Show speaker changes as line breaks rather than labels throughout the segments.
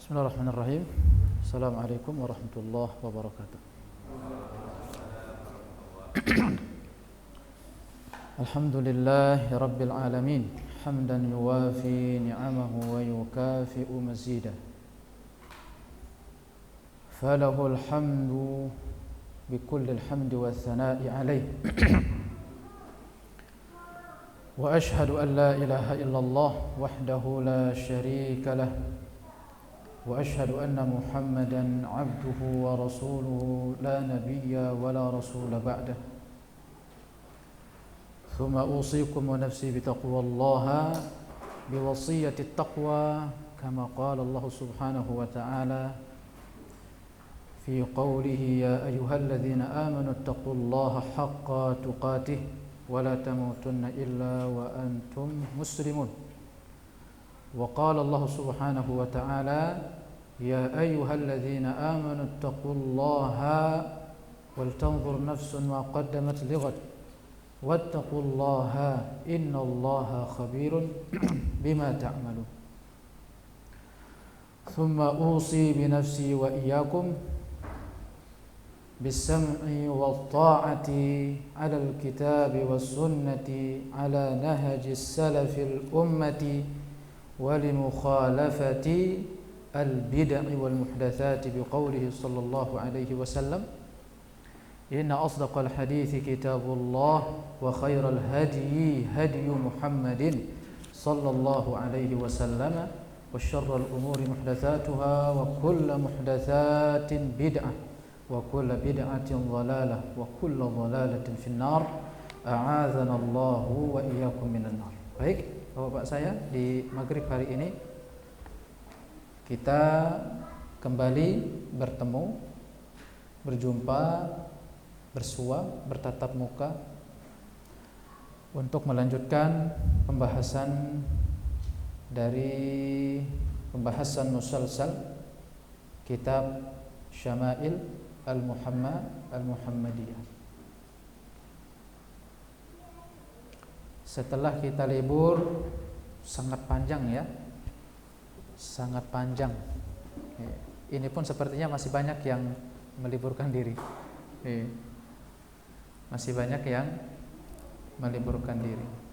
Bismillahirrahmanirrahim. Assalamualaikum warahmatullahi wabarakatuh. Alhamdulillahi rabbil alamin, hamdan yuwafi ni'amahu wa yukafi'u mazidah. Falahul hamdu bikullil hamdi wa thana'i alayh. Wa ashhadu an la ilaha illallah wahdahu la sharika lah. وأشهد أن محمدًا عبده ورسوله لا نبي ولا رسول بعده ثم أوصيكم ونفسي بتقوى الله بوصية التقوى كما قال الله سبحانه وتعالى في قوله يا أيها الذين آمنوا اتقوا الله حق تقاته ولا تموتن إلا وأنتم مسلمون. وقال الله سبحانه وتعالى يا أيها الذين آمنوا اتقوا الله ولتنظر نفس ما قدمت لغد واتقوا الله إن الله خبير بما تعملون. ثم أوصي بنفسي وإياكم بالسمع والطاعة على الكتاب والسنة على نهج السلف الأمة ولمخالفة البدع والمحدثات بقوله صلى الله عليه وسلم إن أصدق الحديث كتاب الله وخير الهدي هدي محمد صلى الله عليه وسلم وشر الأمور محدثاتها وكل محدثات بدعة وكل بدعة ضلالة وكل ضلالة في النار أعاذنا الله وإياكم من النار. Baik, Bapak saya, di maghrib hari ini kita kembali bertemu, berjumpa, bersua, bertatap muka untuk melanjutkan pembahasan dari pembahasan musalsal kitab Syama'il Al-Muhammadiyah. Setelah kita libur sangat panjang ya, sangat panjang. Ini pun sepertinya masih banyak yang meliburkan diri. Masih banyak yang meliburkan diri.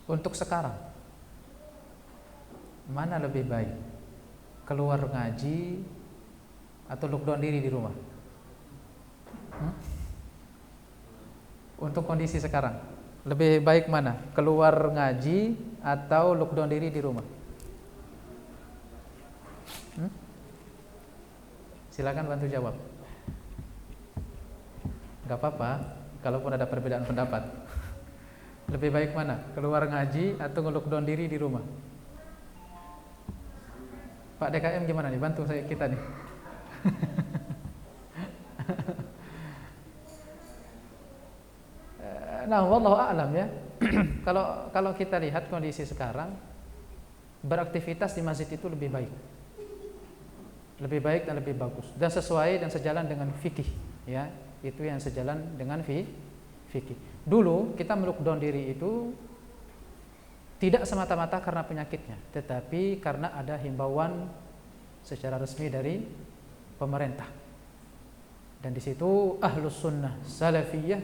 Untuk sekarang, mana lebih baik? Keluar ngaji atau lockdown diri di rumah? Untuk kondisi sekarang, lebih baik mana? Keluar ngaji atau lockdown diri di rumah? Silakan bantu jawab. Gak apa-apa, kalaupun ada perbedaan pendapat. Lebih baik mana? Keluar ngaji atau nge-lockdown diri di rumah? Pak DKM gimana nih? Bantu saya kita nih. Nah, wallahu a'lam ya. Kalau kita lihat kondisi sekarang, beraktivitas di masjid itu lebih baik. Lebih baik dan lebih bagus dan sesuai dan sejalan dengan fikih ya. Itu yang sejalan dengan fikih. Dulu kita melockdown diri itu tidak semata-mata karena penyakitnya, tetapi karena ada himbauan secara resmi dari pemerintah. Dan di situ Ahlus Sunnah Salafiyah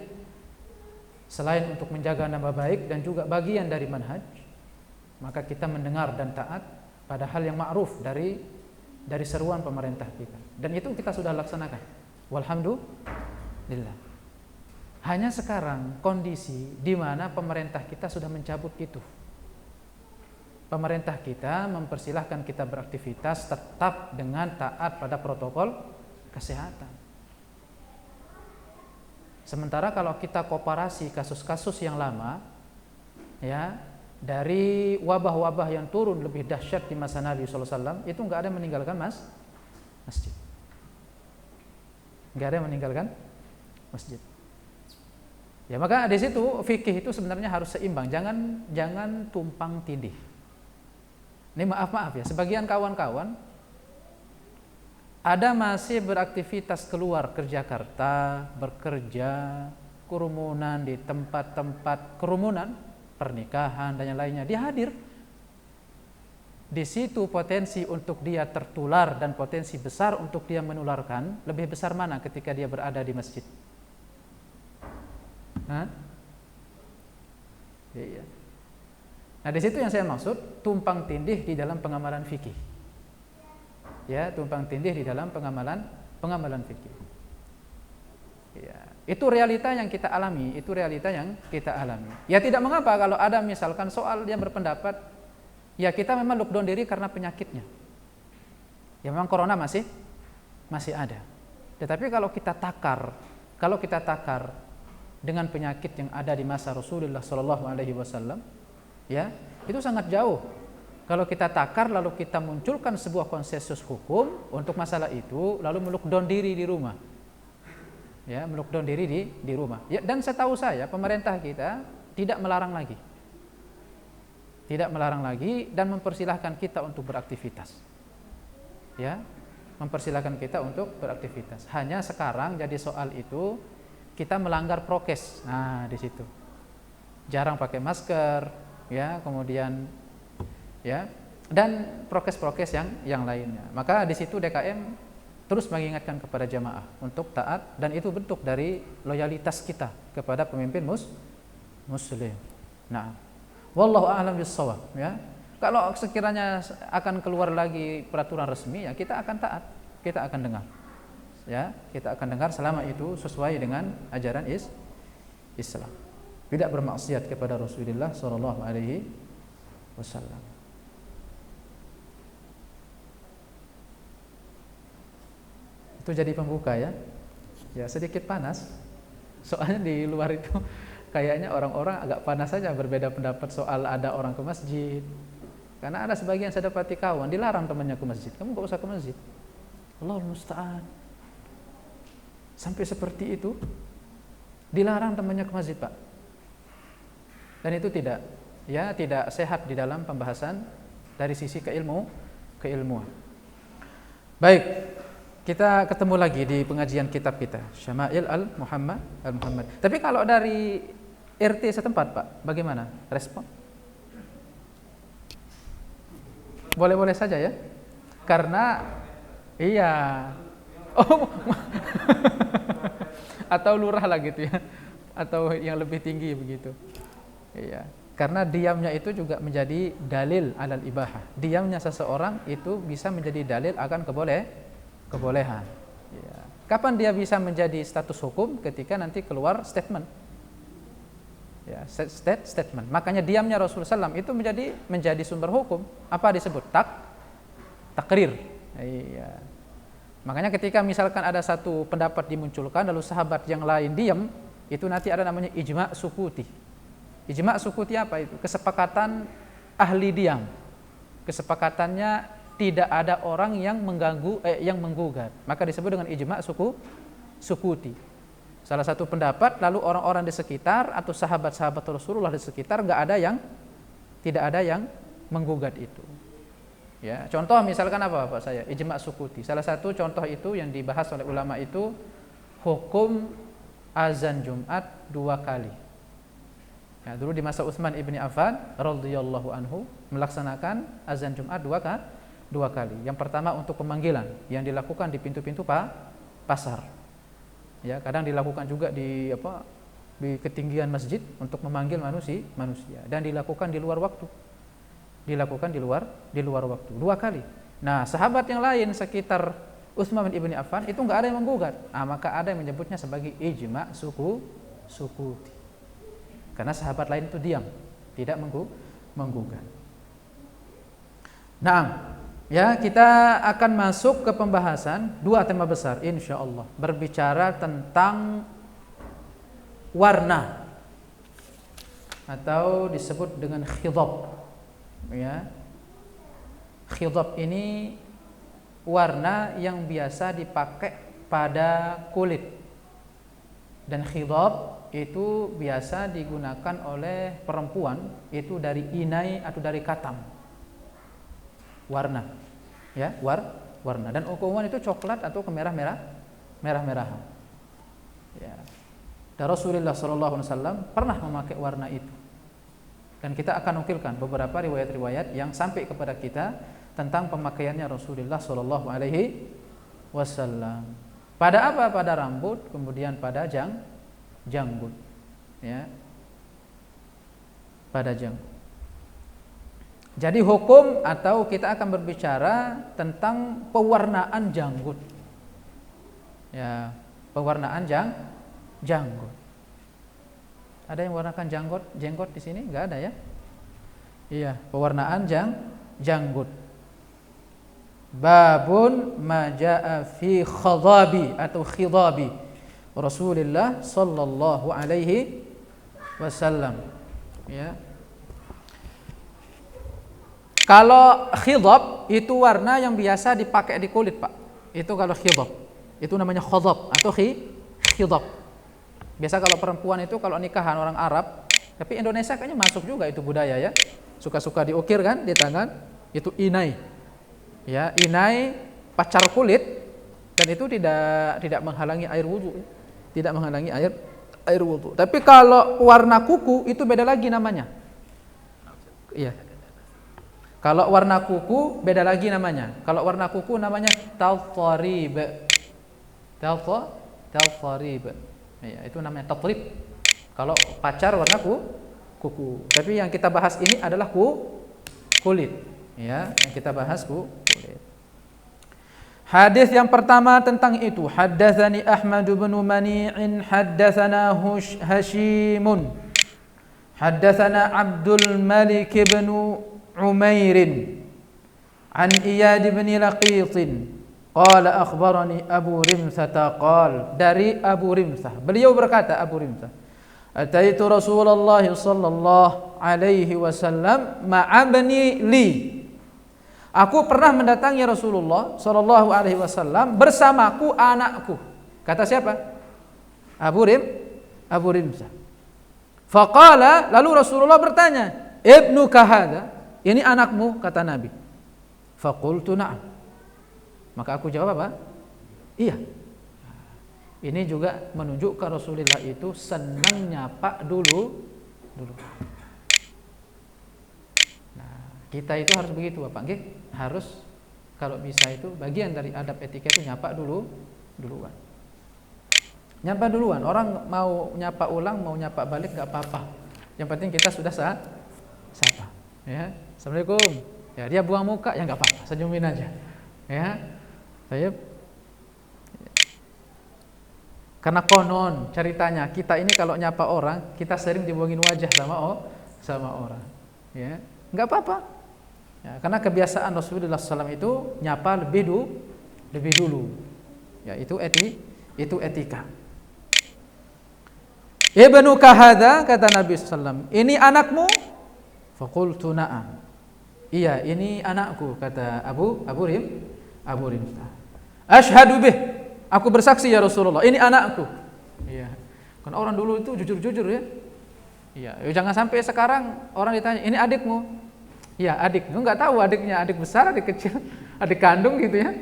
selain untuk menjaga nama baik dan juga bagian dari manhaj, maka kita mendengar dan taat pada hal yang ma'ruf dari seruan pemerintah kita. Dan itu kita sudah laksanakan. Walhamdulillah. Hanya sekarang kondisi di mana pemerintah kita sudah mencabut itu. Pemerintah kita mempersilahkan kita beraktivitas tetap dengan taat pada protokol kesehatan. Sementara kalau kita komparasi kasus-kasus yang lama ya, dari wabah-wabah yang turun lebih dahsyat di masa Nabi SAW, itu enggak ada yang meninggalkan masjid. Enggak ada yang meninggalkan masjid. Ya, maka di situ fikih itu sebenarnya harus seimbang, jangan tumpang tindih. Ini maaf ya, sebagian kawan-kawan ada masih beraktivitas keluar ke Jakarta, bekerja, kerumunan di tempat-tempat kerumunan, pernikahan dan yang lainnya, dia hadir. Di situ potensi untuk dia tertular dan potensi besar untuk dia menularkan lebih besar mana ketika dia berada di masjid? Hah? Iya. Nah, di situ yang saya maksud tumpang tindih di dalam pengamalan fikih. Ya, tumpang tindih di dalam pengamalan fikih. Ya, itu realita yang kita alami, Ya, tidak mengapa kalau ada misalkan soal yang berpendapat ya kita memang lockdown diri karena penyakitnya. Ya memang corona masih ada. Tetapi kalau kita takar dengan penyakit yang ada di masa Rasulullah Shallallahu Alaihi Wasallam, ya itu sangat jauh. Kalau kita takar lalu kita munculkan sebuah konsensus hukum untuk masalah itu, lalu melockdown diri di rumah, ya melockdown diri di rumah. Ya, dan setahu saya pemerintah kita tidak melarang lagi dan mempersilahkan kita untuk beraktivitas. Ya, mempersilahkan kita untuk beraktivitas. Hanya sekarang jadi soal itu kita melanggar prokes. Nah, di situ. Jarang pakai masker, ya, kemudian ya, dan prokes-prokes yang lainnya. Maka di situ DKM terus mengingatkan kepada jamaah untuk taat dan itu bentuk dari loyalitas kita kepada pemimpin muslim. Nah, wallahu a'lam bissawab, ya. Kalau sekiranya akan keluar lagi peraturan resmi, ya kita akan taat, kita akan dengar. Ya, kita akan dengar selama itu sesuai dengan ajaran Islam. Tidak bermaksiat kepada Rasulullah sallallahu alaihi wasallam. Itu jadi pembuka ya. Ya, sedikit panas. Soalnya di luar itu kayaknya orang-orang agak panas saja berbeda pendapat soal ada orang ke masjid. Karena ada sebagian saya dapati kawan dilarang temannya ke masjid. Kamu gak usah ke masjid. Allahul musta'an. Sampai seperti itu dilarang temannya ke masjid, Pak. Dan itu tidak sehat di dalam pembahasan dari sisi keilmuan. Baik, kita ketemu lagi di pengajian kitab kita Syama'il al-Muhammad. Tapi kalau dari RT setempat, Pak, bagaimana respon? Boleh-boleh saja ya. Karena iya. Oh. Atau lurah lah gitu ya. Atau yang lebih tinggi begitu. Iya. Karena diamnya itu juga menjadi dalil alal ibahah. Diamnya seseorang itu bisa menjadi dalil akan kebolehan. Ya. Kapan dia bisa menjadi status hukum? Ketika nanti keluar statement. Ya, statement. Makanya diamnya Rasulullah SAW itu menjadi sumber hukum. Apa disebut? Takrir. Iya. Makanya ketika misalkan ada satu pendapat dimunculkan lalu sahabat yang lain diam, itu nanti ada namanya ijma' sukuti. Ijma' sukuti apa itu? Kesepakatan ahli diam. Kesepakatannya tidak ada orang yang yang menggugat. Maka disebut dengan ijma' sukuti. Salah satu pendapat, lalu orang-orang di sekitar atau sahabat-sahabat Rasulullah di sekitar tidak ada yang menggugat itu. Ya, contoh misalkan apa Bapak saya? Ijma' sukuti. Salah satu contoh itu yang dibahas oleh ulama itu hukum azan Jumat 2 kali. Ya, dulu di masa Utsman ibni Affan radhiyallahu anhu melaksanakan azan Jumat 2 kali. Yang pertama untuk pemanggilan yang dilakukan di pintu-pintu pasar. Ya, kadang dilakukan juga di ketinggian masjid untuk memanggil manusia dan dilakukan di luar waktu. Dilakukan di luar waktu 2 kali. Nah, sahabat yang lain sekitar Utsman ibni Affan itu enggak ada yang menggugat. Maka ada yang menyebutnya sebagai ijma' sukuti. Karena sahabat lain itu diam, tidak menggugat. Nah, ya, kita akan masuk ke pembahasan 2 tema besar insyaallah, berbicara tentang warna atau disebut dengan khidab. Ya. Khidab ini warna yang biasa dipakai pada kulit. Dan khidab itu biasa digunakan oleh perempuan itu dari inai atau dari katam. Warna. Ya, warna. Dan keumuman itu coklat atau merah-merahan. Ya. Dan Rasulullah SAW pernah memakai warna itu. Dan kita akan nukilkan beberapa riwayat-riwayat yang sampai kepada kita tentang pemakaiannya Rasulullah SAW. Pada apa? Pada rambut, kemudian pada janggut. Ya. Pada janggut. Jadi hukum atau kita akan berbicara tentang pewarnaan janggut. Ya, pewarnaan janggut. Ada yang warnakan jenggot di sini? Enggak ada ya? Iya, pewarnaan janggut. Babun ma jaa fi khadabi atau khidabi Rasulullah sallallahu alaihi wasallam. Ya. Kalau khidab itu warna yang biasa dipakai di kulit, Pak. Itu kalau khidab. Itu namanya khadab atau khidab. Biasa kalau perempuan itu kalau nikahan orang Arab, tapi Indonesia kayaknya masuk juga itu budaya ya. Suka-suka diukir kan di tangan, itu inai. Ya, inai pacar kulit dan itu tidak menghalangi air wudu. Tidak menghalangi air wudu. Tapi kalau warna kuku itu beda lagi namanya. Iya. Kalau warna kuku beda lagi namanya. Kalau warna kuku namanya talfarib. Talfarib. Ya, itu namanya tatrib. Kalau pacar warna kuku. Tapi yang kita bahas ini adalah kulit. Ya, yang kita bahas kulit. Hadis yang pertama tentang itu, haddatsani Ahmad bin Mani'in haddatsana Hashimun haddatsana Abdul Malik bin Umairin an Iyad bin Laqit qala akhbarani Abu Rimsah qala, dari Abu Rimsah beliau berkata, Abu Rimsah, ataitu Rasulullah sallallahu alaihi wasallam ma'abni li, aku pernah mendatangi Rasulullah sallallahu alaihi wasallam bersamaku anakku. Kata siapa? Abu Rimsah. Faqala, lalu Rasulullah bertanya, ibnuka hadza, ini anakmu? Kata Nabi. Faqultu na'am. Maka aku jawab apa? Iya. Ini juga menunjukkan Rasulullah itu senang nyapa dulu. Nah, kita itu harus begitu, Bapak nggih. Harus kalau bisa itu bagian dari adab etika itu nyapa duluan. Nyapa duluan. Orang mau nyapa ulang, mau nyapa balik enggak apa-apa. Yang penting kita sudah sapa. Ya. Assalamualaikum. Ya, dia buang muka ya enggak apa-apa, senyumin aja. Ya. Baik. Karena konon ceritanya kita ini kalau nyapa orang, kita sering dibuangin wajah sama orang. Ya, enggak apa-apa. Ya, karena kebiasaan Rasulullah SAW itu nyapa lebih dulu. Ya, itu etika. Ibnuka hadza, kata Nabi SAW, ini anakmu? Faqultu na'am. Iya, ini anakku, kata Abu Rimsah. Asyhadu bih, aku bersaksi ya Rasulullah, ini anakku. Iya. Kan orang dulu itu jujur-jujur ya. Iya, jangan sampai sekarang orang ditanya, ini adikmu? Iya, adik. Enggak tahu adiknya, adik besar, adik kecil, adik kandung gitu ya.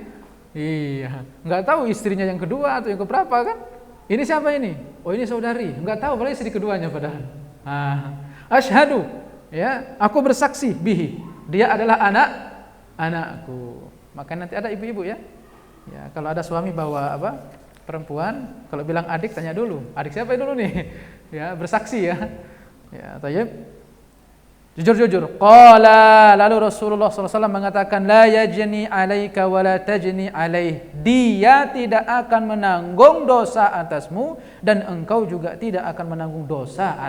Iya, enggak tahu istrinya yang kedua atau yang keberapa kan? Ini siapa ini? Oh, ini saudari. Enggak tahu padahal istri keduanya padahal. Asyhadu, ya, aku bersaksi bihi. Dia adalah anakku. Maka nanti ada ibu-ibu ya. Ya, kalau ada suami bawa perempuan, kalau bilang adik tanya dulu, adik siapa dulu nih? Ya, bersaksi ya. Ya, tayyib. Jujur-jujur. Qala, lalu Rasulullah SAW mengatakan, la yajni alaika wa la tajni alaih. Dia tidak akan menanggung dosa atasmu dan engkau juga tidak akan menanggung dosa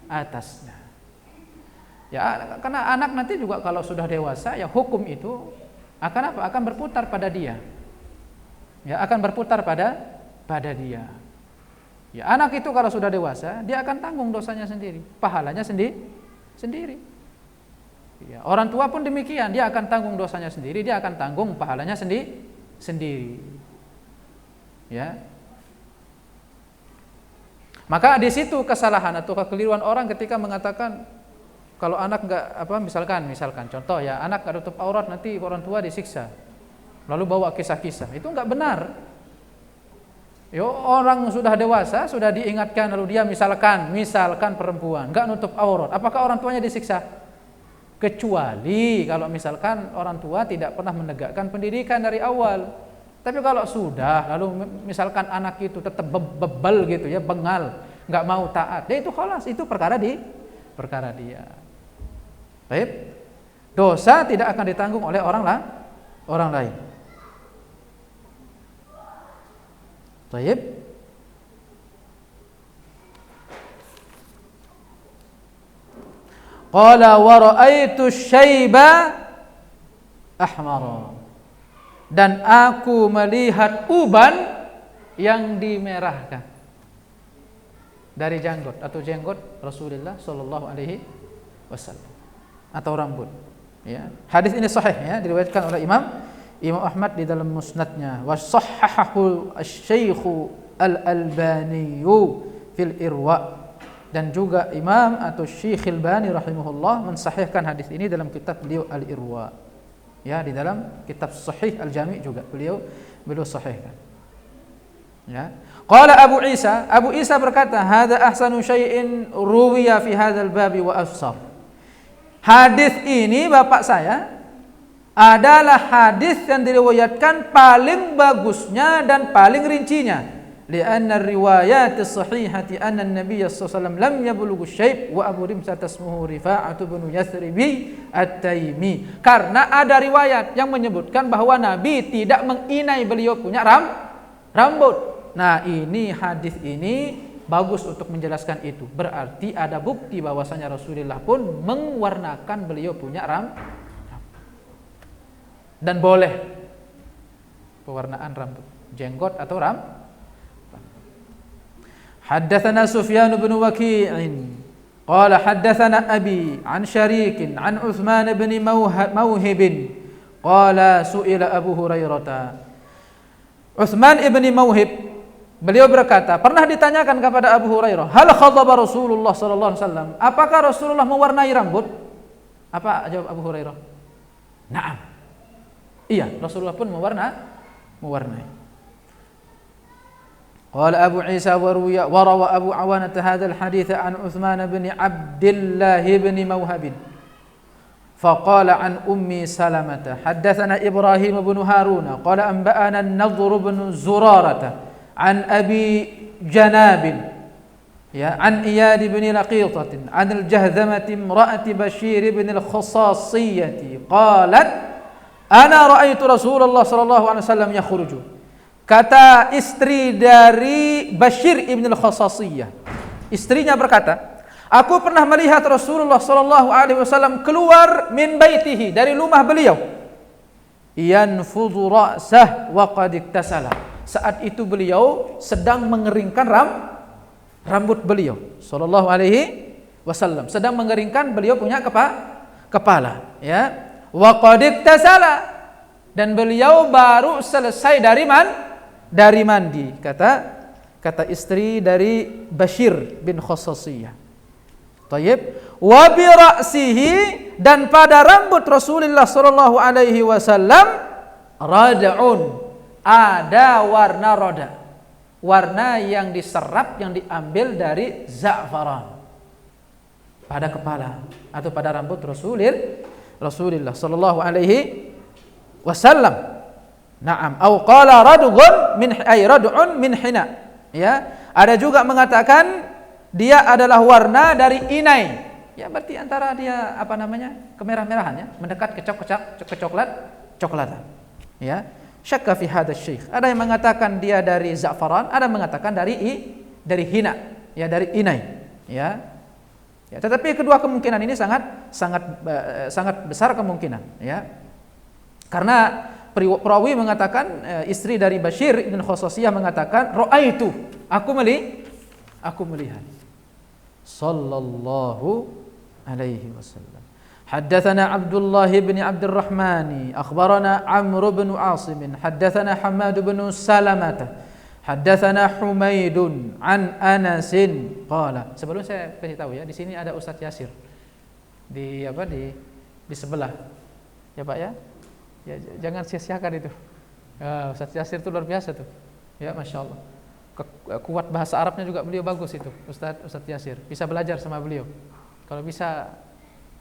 atasnya. Ya, karena anak nanti juga kalau sudah dewasa, ya hukum itu akan apa? Akan berputar pada dia. Ya, akan berputar pada dia. Ya, anak itu kalau sudah dewasa, dia akan tanggung dosanya sendiri, pahalanya sendiri. Ya, orang tua pun demikian, dia akan tanggung dosanya sendiri, dia akan tanggung pahalanya sendiri. Ya. Maka di situ kesalahan atau kekeliruan orang ketika mengatakan kalau anak enggak misalkan contoh ya, anak enggak tutup aurat nanti orang tua disiksa. lalu bawa kisah-kisah. Itu enggak benar. Yo, orang sudah dewasa, sudah diingatkan, lalu dia misalkan perempuan enggak nutup aurat, apakah orang tuanya disiksa? Kecuali kalau misalkan orang tua tidak pernah menegakkan pendidikan dari awal. Tapi kalau sudah, lalu misalkan anak itu tetap bebel gitu ya, bengal, enggak mau taat, itu khalas, itu perkara dia. Baik. Dosa tidak akan ditanggung oleh orang lain. Baik. Qala wa ra'aitu syaiba ahmara. Dan aku melihat uban yang dimerahkan dari janggut Rasulullah sallallahu alaihi wasallam atau rambut. Ya. Hadis ini sahih ya, diriwayatkan oleh Imam Ahmad di dalam musnadnya. Wa sahhahahu asy-Syaikh Al-Albani fil Irwa, dan juga Imam atau Syekh Al-Albani rahimahullah mensahihkan hadis ini dalam kitab beliau Al-Irwa. Ya, di dalam kitab Sahih Al-Jami' juga beliau sahihkan. Ya. Qala Abu Isa berkata, "Hadza ahsanu syai'in ruwiya fi hadzal babi wa afsar." Hadis ini bapak saya adalah hadis yang diriwayatkan paling bagusnya dan paling rincinya. Lianna riwayat as-sahihati anna an-nabiy sallallahu alaihi wasallam lam yablughu syai' wa Abu Rimsah tasmuhu Rifa'atu bin Yathribi at-Taimi. Karena ada riwayat yang menyebutkan bahwa Nabi tidak menginai beliau punya rambut. Nah, ini hadis ini bagus untuk menjelaskan itu. Berarti ada bukti bahwasanya Rasulullah pun mewarnakan beliau punya rambut. Dan boleh pewarnaan rambut, jenggot atau rambut. Haddatsana Sufyan bin Waqi'in qala haddatsana Abi an Syarikin an Utsman bin Mauhib qala su'ila Abu Hurairah. Utsman ibn Mauhib beliau berkata, pernah ditanyakan kepada Abu Hurairah, hal khadaba Rasulullah sallallahu alaihi wasallam? Apakah Rasulullah mewarnai rambut? Apa jawab Abu Hurairah? Naam. Iya, Rasulullah pun mewarnai. Qala Abu Isa wa rawa Abu Awanah hadzal hadits an Utsman bin Abdullah bin Mauhab. Faqala an Ummi Salamah, haddatsana Ibrahim bin Harun, qala anba'ana an-Nadhr bin Zurarah an Abi Janab, ya, an Iyad bin Laqitah, an al-Jahdhamah imra'ati Bashir bin al-Khassasiyyah, qalat ana ra'aitu Rasulullah sallallahu alaihi wasallam yakhruju. Kata istri dari Bashir ibn al-Khassasiyah, istrinya berkata, aku pernah melihat Rasulullah sallallahu alaihi wasallam keluar min baitihi, dari rumah beliau, yanfudhu ra'sah wa qad iktasala. Saat itu beliau sedang mengeringkan rambut beliau sallallahu alaihi wasallam, sedang mengeringkan beliau punya kepala, ya. Wa qad iktasala, dan beliau baru selesai dari mandi, kata istri dari Bashir bin Khassasiyah. Tayyib. Wa bi ra'sihi, dan pada rambut Rasulullah sallallahu alaihi wasallam rad'un, ada warna roda, warna yang diserap, yang diambil dari za'faran pada kepala atau pada rambut Rasulullah sallallahu alaihi wasallam. Naam, au qala radghun rad'un min hina. Ya, ada juga mengatakan dia adalah warna dari inai. Ya, berarti antara dia kemerah-merahan, ya, mendekat ke coklatan. Ya, syakka fi hadzal syekh. Ada yang mengatakan dia dari za'faran, ada yang mengatakan dari hina, ya, dari inai, ya. Ya, tetapi kedua kemungkinan ini sangat besar kemungkinan, ya. Karena perawi mengatakan, istri dari Bashir bin Khassasiyah mengatakan, ra'aitu, aku melihat. Sallallahu alaihi wasallam. Haddatsana Abdullah bin Abdurrahman, akhbarana Amr bin Asim, haddatsana Hammad bin Salamah, haddatsana Humaidun an Anas qala. Sebelum saya kasih tahu, ya, di sini ada Ustaz Yasir di sebelah. Ya Pak, ya. Ya, jangan sia-siakan itu. Ustaz Yasir itu luar biasa tuh. Ya, Masya Allah. Kuat bahasa Arabnya juga beliau bagus itu, Ustaz Yasir. Bisa belajar sama beliau. Kalau bisa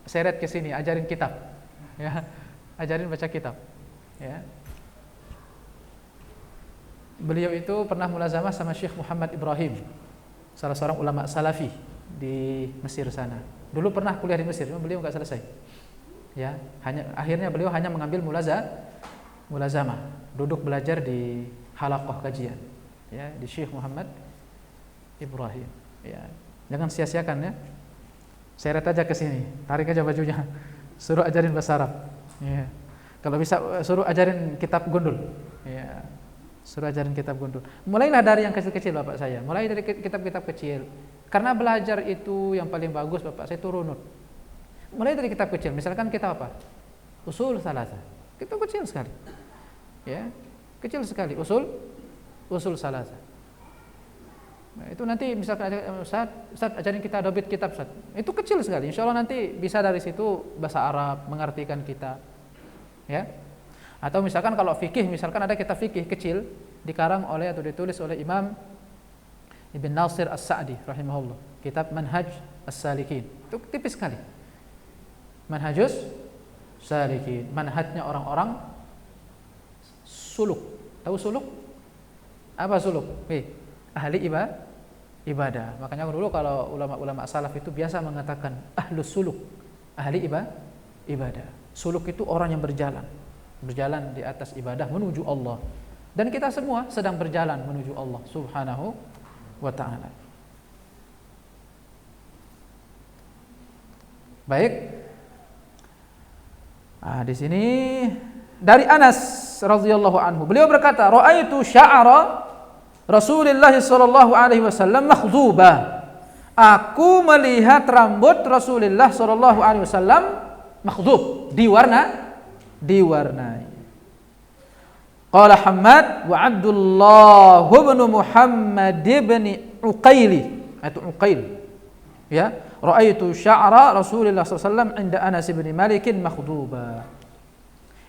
seret ke sini, ajarin kitab. Ya, ajarin baca kitab. Ya. Beliau itu pernah mulazamah sama Syekh Muhammad Ibrahim, salah seorang ulama salafi di Mesir sana. Dulu pernah kuliah di Mesir, cuma beliau nggak selesai. Ya, akhirnya beliau hanya mengambil mulazamah, duduk belajar di halaqah kajian. Ya, di Syekh Muhammad Ibrahim. Ya, jangan sia-siakan ya. Seret aja ke sini, tarik aja bajunya, suruh ajarin bahasa Arab. Ya. Kalau bisa suruh ajarin kitab gundul. Ya. Suruh ajarin kitab gundul. Mulailah dari yang kecil-kecil Bapak saya. Mulai dari kitab-kitab kecil. Karena belajar itu yang paling bagus Bapak saya itu runut. Mulai dari kitab kecil. Misalkan kitab apa? Usul Salasah. Kitab kecil sekali. Ya. Kecil sekali usul Salasah. Nah, itu nanti misalkan Ustaz ajarin kita dobit kitab Ustaz. Itu kecil sekali. Insya Allah nanti bisa dari situ bahasa Arab, mengartikan kita. Ya. Atau misalkan kalau fikih, misalkan ada kitab fikih kecil dikarang oleh atau ditulis oleh Imam Ibn Nasir As-Sa'di rahimahullah, kitab Manhaj As-Salikin. Itu tipis sekali. Manhajus Salikin, manhajnya orang-orang suluk. Tahu suluk? Apa suluk? Ahli ibadah. Makanya dulu kalau ulama-ulama salaf itu biasa mengatakan ahlus suluk, ahli ibadah. Suluk itu orang yang berjalan di atas ibadah menuju Allah. Dan kita semua sedang berjalan menuju Allah Subhanahu wa ta'ala. Baik. Di sini dari Anas radhiyallahu anhu, beliau berkata, "Ra'aitu sya'ra Rasulullah sallallahu alaihi wasallam makhduba." Aku melihat rambut Rasulullah sallallahu alaihi wasallam makhdub, diwarnai. Qala Hammad wa Abdullah bin Muhammad bin Uqaili, itu Uqail. Ya, ra'aitu sya'ra Rasulullah sallallahu alaihi wasallam 'inda Anas bin Malik makhduba.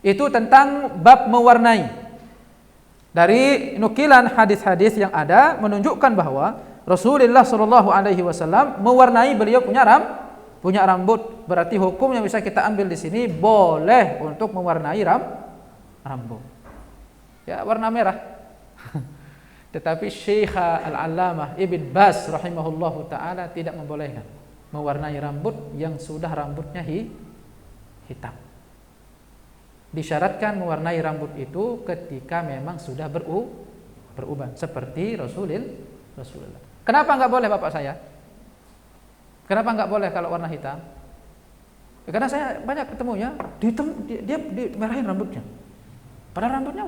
Itu tentang bab mewarnai. Dari nukilan hadis-hadis yang ada menunjukkan bahwa Rasulullah sallallahu alaihi wasallam mewarnai, beliau punya rambut. Berarti hukum yang bisa kita ambil di sini boleh untuk mewarnai rambut. Ya, warna merah. Tetapi Syekh Al-Allamah Ibn Baz rahimahullahu taala tidak membolehkan mewarnai rambut yang sudah rambutnya hitam. Disyaratkan mewarnai rambut itu ketika memang sudah beruban seperti Rasulullah. Kenapa enggak boleh Bapak saya? Kenapa enggak boleh kalau warna hitam? Ya, karena saya banyak ketemunya dia merahin rambutnya. Padahal rambutnya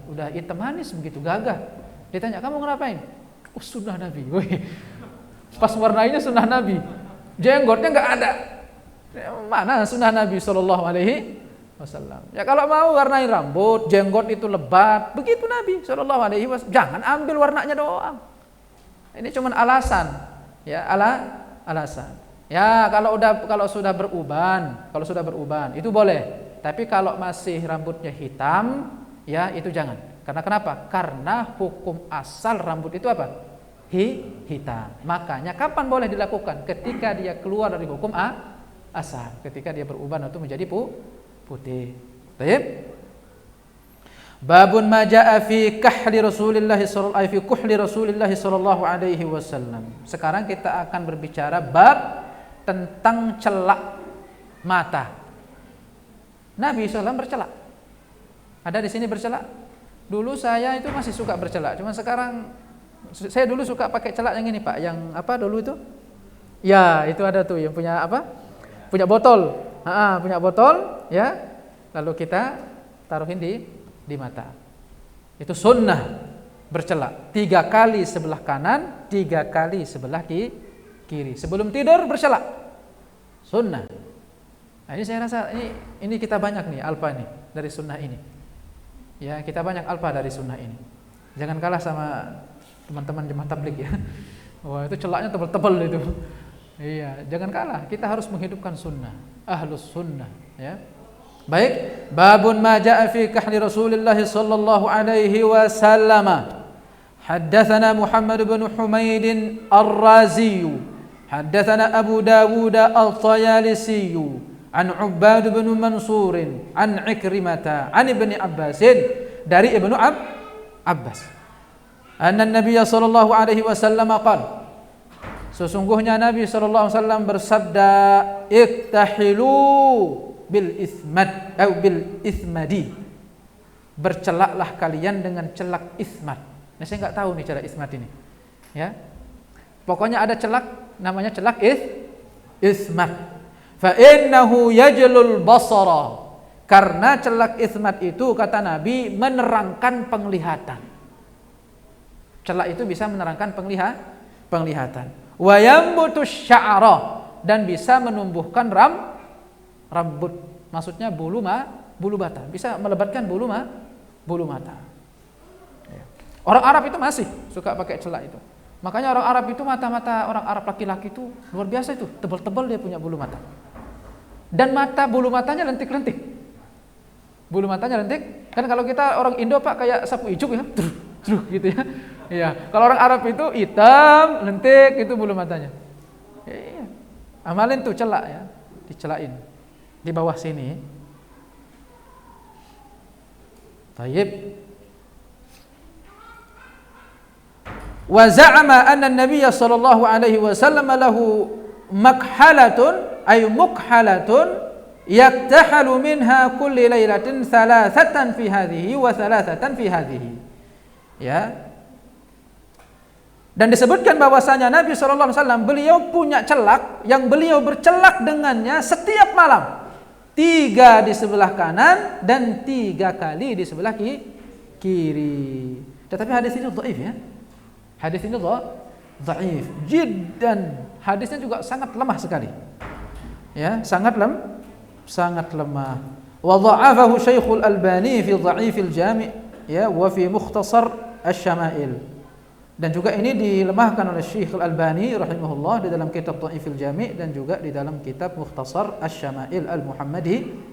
udah hitam manis begitu, gagah. Ditanya, "Kamu ngapain?" "Oh, sunnah Nabi." Wih. Pas warnainya sunnah Nabi. Jenggotnya enggak ada. Mana sunnah Nabi sallallahu alaihi wasallam. Ya kalau mau warnai rambut, jenggot itu lebat, begitu Nabi sallallahu alaihi wasallam. Jangan ambil warnanya doang. Ini cuma alasan. Ya, alasan. Ya, kalau sudah beruban itu boleh. Tapi kalau masih rambutnya hitam, ya itu jangan. Karena kenapa? Karena hukum asal rambut itu apa? Hitam. Makanya kapan boleh dilakukan? Ketika dia keluar dari hukum asal. Ketika dia beruban atau menjadi putih. Baik. Babun ma jaa fi kahli Rasulillah sallallahu alaihi wasallam. Sekarang kita akan berbicara bab tentang celak mata. Nabi SAW bercelak. Ada di sini bercelak. Dulu saya itu masih suka bercelak. Cuma sekarang saya dulu suka pakai celak yang ini Pak. Yang apa dulu itu? Ya, itu ada tuh yang punya apa? Punya botol. Punya botol, ya. Lalu kita taruhin di mata. Itu sunnah bercelak. 3 kali sebelah kanan, 3 kali sebelah kiri. Sebelum tidur bercelak. Sunnah. Nah, ini saya rasa ini kita banyak nih alfa nih dari sunnah ini. Ya, kita banyak alfa dari sunnah ini. Jangan kalah sama teman-teman jemaah tabligh ya. Wah, itu celaknya tebal-tebal itu. Iya, jangan kalah. Kita harus menghidupkan sunnah, ahlus sunnah, ya. Baik, babun ma jaa fi kahli Rasulillah sallallahu alaihi wasallam. Haddatsana Muhammad bin Humaid Ar-Razi, haddatsana Abu Dawud Al-Tayalisi, an Ubbad bin Mansur, an Ikrimah, an Ibnu Abbas, dari Ibnu Abbas. Anna Nabiy sallallahu alaihi wasallam qala, sesungguhnya Nabi sallallahu alaihi wasallam bersabda, iktahilu bil ismad atau bil ismadi, bercelaklah kalian dengan celak ismad. Nah, saya nggak tahu nih celak ismad ini, ya. Pokoknya ada celak namanya celak ismad. Fa innahu yajlul basara, karena celak ismad itu kata Nabi menerangkan penglihatan. Celak itu bisa menerangkan penglihatan. Wa yambutu sya'ra, dan bisa menumbuhkan rambut, maksudnya bulu mata, bisa melebatkan bulu mata. Ya. Orang Arab itu masih suka pakai celak itu. Makanya orang Arab itu mata-mata orang Arab laki-laki itu luar biasa, itu tebal-tebal dia punya bulu mata. Dan bulu matanya lentik-lentik. Bulu matanya lentik. Kan kalau kita orang Indo Pak kayak sapu ijuk ya, gitu ya. Iya. Kalau orang Arab itu hitam, lentik, itu bulu matanya. Iya. Amalin tuh celak ya, dicelain. Di bawah sini. Tayyib. Wa za'ama anna an-nabiy sallallahu alaihi wasallam lahu makhalatun ay mukhalatun yaktahalu minha kulli lailatin thalathatan fi hadhihi wa thalathatan fi hadhihi. Ya. Dan disebutkan bahwasanya Nabi sallallahu alaihi wasallam beliau punya celak yang beliau bercelak dengannya setiap malam. 3 di sebelah kanan dan 3 kali di sebelah kiri. Tetapi hadis ini dhaif ya. Hadis ini dhaif jiddan. Hadisnya juga sangat lemah sekali. Ya, sangat lemah. Wa dha'afahu Syekhul Albani fi Dha'ifil Jami' ya wa fi Mukhtasar Asy-Syama'il. Dan juga ini dilemahkan oleh Syekh Al-Albani rahimahullah di dalam kitab Dha'ifil Jami' dan juga di dalam kitab Mukhtasar Asy-Syama'il Al-Muhammadi.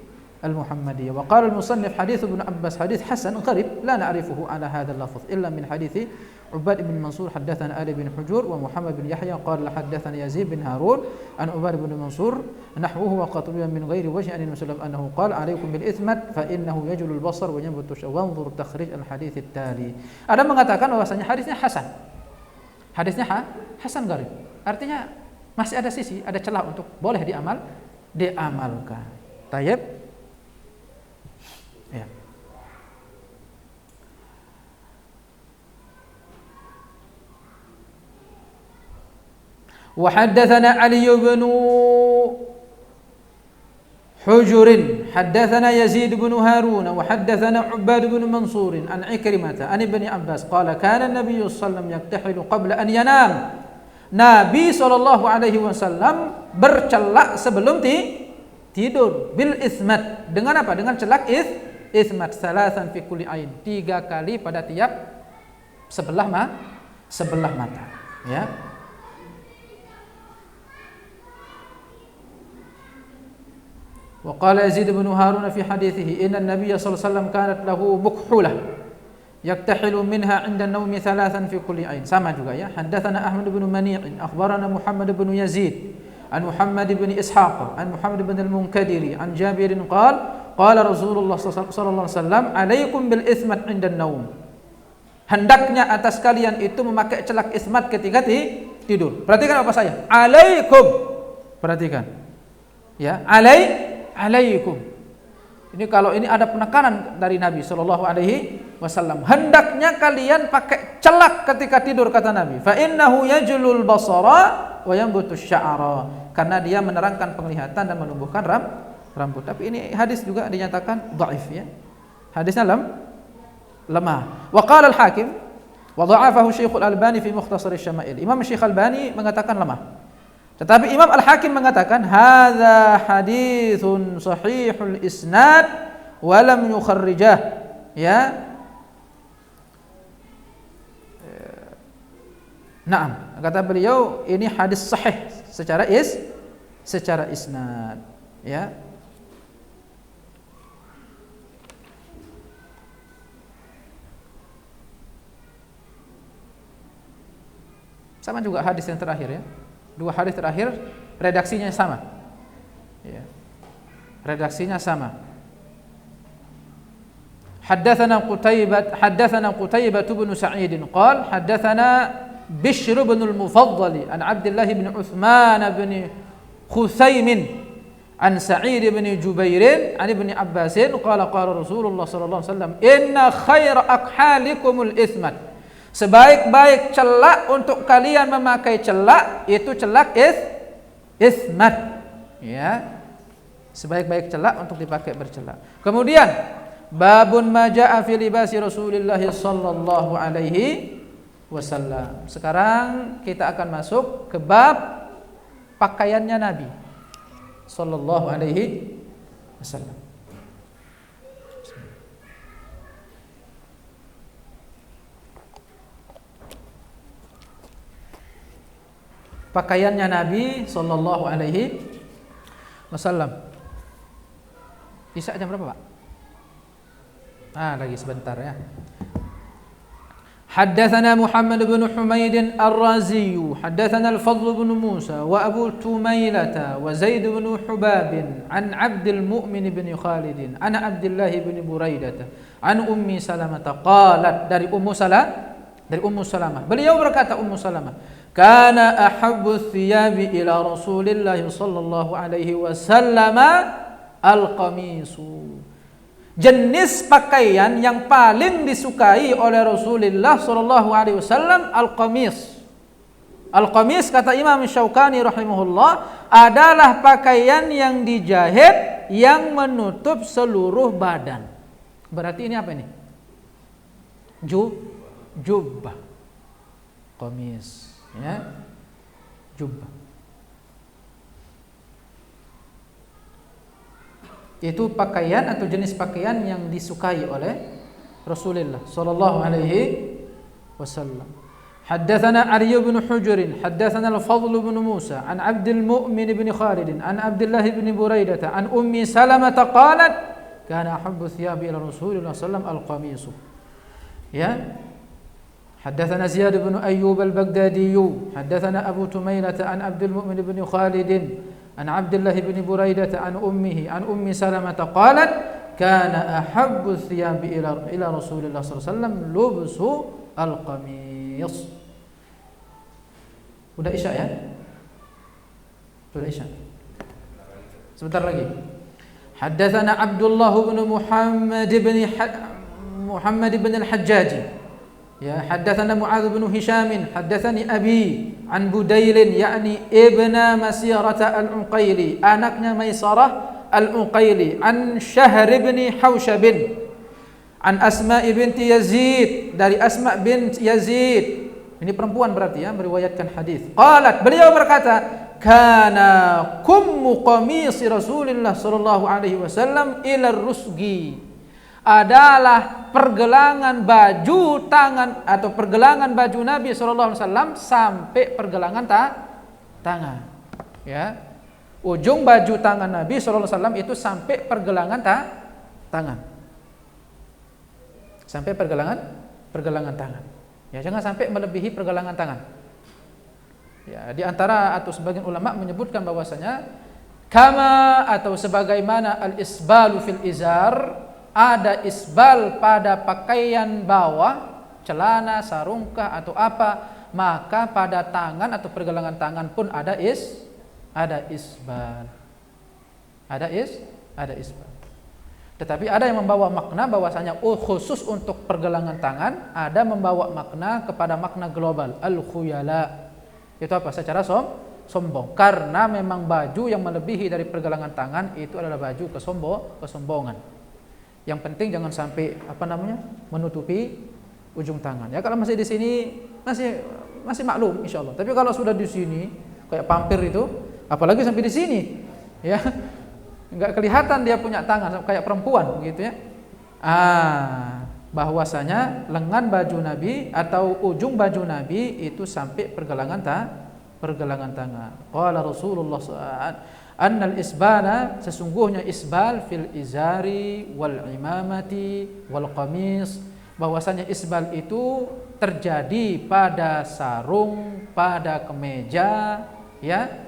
Wa qala al-musannif hadits Ibnu Abbas hadits hasan gharib la na'rifuhu ala hadha al-lafz illa min hadits Ubad bin Mansur haddatsana Ali bin Hujur wa Muhammad bin Yahya qala haddatsana Yazid bin Harun an Ubad bin Mansur nahwuhu wa qatluyan min ghairi wajhi an Muslim annahu qala alaikum bil ithmat fa innahu yajlu al-basar wa yanbutu wanzur takhrij al-hadits at-tali. Ada mengatakan bahwasanya hadisnya hasan. Hadisnya hasan gharib. Artinya masih ada sisi, ada celah untuk boleh diamalkan. Tayyib. Ya. Wa haddatsana Ali bin Hujr haddatsana Yazid bin Harun wa haddatsana Ubbad bin Mansur an Ikrimah an Ibnu Abbas qala kana an-nabiy sallallahu alaihi wasallam yaktahilu qabla an yanam. Nabi sallallahu alaihi wasallam bercelak sebelum tidur bil ismat. Dengan apa? Dengan celak ismat salasan fi kulli ain. 3 kali pada tiap sebelah mata, ya. Wa qala Yazid bin Harun fi hadithihi inna an-nabiy sallallahu alaihi wasallam kanat lahu mukhulah yaktahilu minha 'inda an-nawmi thalathan fi kulli ain. Sama juga ya. Haddatsana Ahmad bin Mani' akhbarana Muhammad bin Yazid an Muhammad bin Ishaq an Muhammad bin al-Munkadiri an Jabir qala Rasulullah sallallahu alaihi wasallam alaikum bil ismat 'inda an-nawm. Hendaknya atas kalian itu memakai celak ismat ketika tidur. Perhatikan apa saya? Alaikum. Perhatikan. Ya, alaikum. Ini kalau ini ada penekanan dari Nabi sallallahu alaihi wasallam. Hendaknya kalian pakai celak ketika tidur kata Nabi. Fa innahu yajlul basara wa yanbutu sya'ra. Karena dia menerangkan penglihatan dan menumbuhkan rambut. Tapi ini hadis juga dinyatakan dhaif ya. Hadisnya lemah. Wa qala al-Hakim wa dha'afahu Syekh Al-Albani fi Mukhtasar Asy-Syama'il. Imam Syekh Al-Albani mengatakan lemah. Tetapi Imam Al-Hakim mengatakan hadza haditsun sahihul isnad wa lam yukharrijah, ya. Naam, kata beliau ini hadis sahih secara isnad, ya. Sama juga hadis yang terakhir ya. Dua hadis terakhir redaksinya sama. Ya. Redaksinya sama. Haddatsana Qutaibah bin Sa'id qala haddatsana Bishr bin al-Mufaddal an Abdullah bin Utsman bin Khusaym an Sa'id bin Jubair an Ibn Abbas qala qala Rasulullah sallallahu alaihi wasallam inna khaira akhalikumul itsmat. Sebaik-baik celak untuk kalian memakai celak itu celak itsmat. Ya. Sebaik-baik celak untuk dipakai bercelak. Kemudian babun ma jaa fi libasi Rasulillah sallallahu alaihi wasallam. Sekarang kita akan masuk ke bab pakaiannya Nabi sallallahu alaihi wasallam. Pakaiannya Nabi sallallahu alaihi wasallam. Isya jam berapa, Pak? Lagi sebentar ya. Haddatsana Muhammad bin Humaid Ar-Razi, haddatsana Al-Fadl bin Musa wa Abu Tumailata wa Zaid bin Hubab an Abdul Mu'min bin Khalid an Abdullah bin Buraidah an Ummi Salamah qalat dari Ummu Salamah. Beliau berkata Ummu Salamah, kana ahabbu thiyabi ila Rasulillah sallallahu alaihi wasallam al-qamisu. Jenis pakaian yang paling disukai oleh Rasulullah sallallahu alaihi wasallam al-qamis. Al-qamis kata Imam Syaukani rahimahullah adalah pakaian yang dijahit yang menutup seluruh badan. Berarti ini apa ini? Jubbah. Qamis, ya. Jubbah. Itu pakaian atau jenis pakaian yang disukai oleh Rasulullah sallallahu alaihi wasallam. Haddatsana Ali bin Hujr, haddatsana Al-Fadl bin Musa an Abdul Mu'min bin Khalid an Abdullah bin Buraidah an Ummi Salamah qalat kana ahabbu thiyabi ila Rasulillah sallallahu alaihi wasallam al-qamis. Ya. Haddatsana Ziyad bin Ayyub al-Baghdadi, haddatsana Abu Tumailah an Abdul Mu'min bin Khalid an Abdullah bin Buraidah an ummihi an Ummi Salamah qalat kana ahabbu thiyabi ila Rasulillah sallallahu alaihi wasallam lubsu al-qamis. Udah Isya ya? Sudah Isya. Sebentar lagi. Haddatsana Abdullah bin Muhammad bin al-Hajjaj. Ya, haddatsana Mu'adz bin Hisham, haddatsani Abi an Budail yakni ibna Masirah al-Uqaili, anaknya Maisarah al-Uqaili, an Syahr bin Haushab, an Asma binti Yazid, dari Asma bin Yazid. Ini perempuan berarti ya, meriwayatkan hadis. Qalat, beliau berkata, kana kummu qamis Rasulullah sallallahu alaihi wasallam ila rusgi. Adalah pergelangan baju tangan atau pergelangan baju Nabi sallallahu alaihi wasallam sampai pergelangan tangan. Ya. Ujung baju tangan Nabi sallallahu alaihi wasallam itu sampai pergelangan tangan. Sampai pergelangan tangan. Ya, jangan sampai melebihi pergelangan tangan. Ya, di antara atau sebagian ulama menyebutkan bahwasanya kama atau sebagaimana al-isbalu fil izar, ada isbal pada pakaian bawah, celana, sarungkah atau apa, maka pada tangan atau pergelangan tangan pun ada isbal. Ada isbal. Tetapi ada yang membawa makna bahwasanya khusus untuk pergelangan tangan, ada membawa makna kepada makna global, al-khuyala. Itu apa? Secara sombong. Karena memang baju yang melebihi dari pergelangan tangan itu adalah baju kesombongan. Yang penting jangan sampai menutupi ujung tangan. Ya, kalau masih di sini masih maklum insyaallah. Tapi kalau sudah di sini kayak pampir itu, apalagi sampai di sini, ya. Enggak kelihatan dia punya tangan kayak perempuan begitu ya. Bahwasanya lengan baju Nabi atau ujung baju Nabi itu sampai pergelangan tangan. Qala Rasulullah annal isbala, sesungguhnya isbal fil izari wal imamati wal qamis, bahwasanya isbal itu terjadi pada sarung, pada kemeja, ya.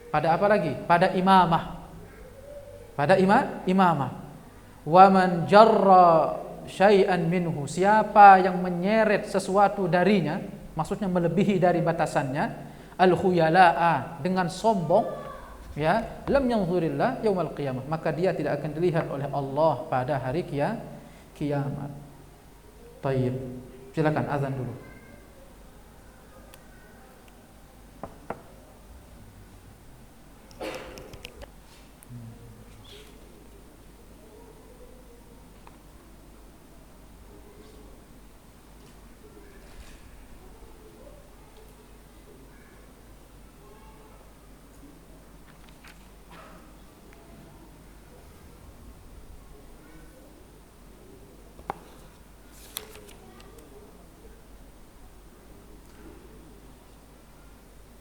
Pada apa lagi? Pada imamah. Pada imamah. Wa man jarra syai'an minhu, siapa yang menyeret sesuatu darinya, maksudnya melebihi dari batasannya, al-khuyala'a, dengan sombong, ya, lam yanzurillah yaumal qiyamah, maka dia tidak akan dilihat oleh Allah pada hari kiamat. Tayyib. Silakan azan dulu.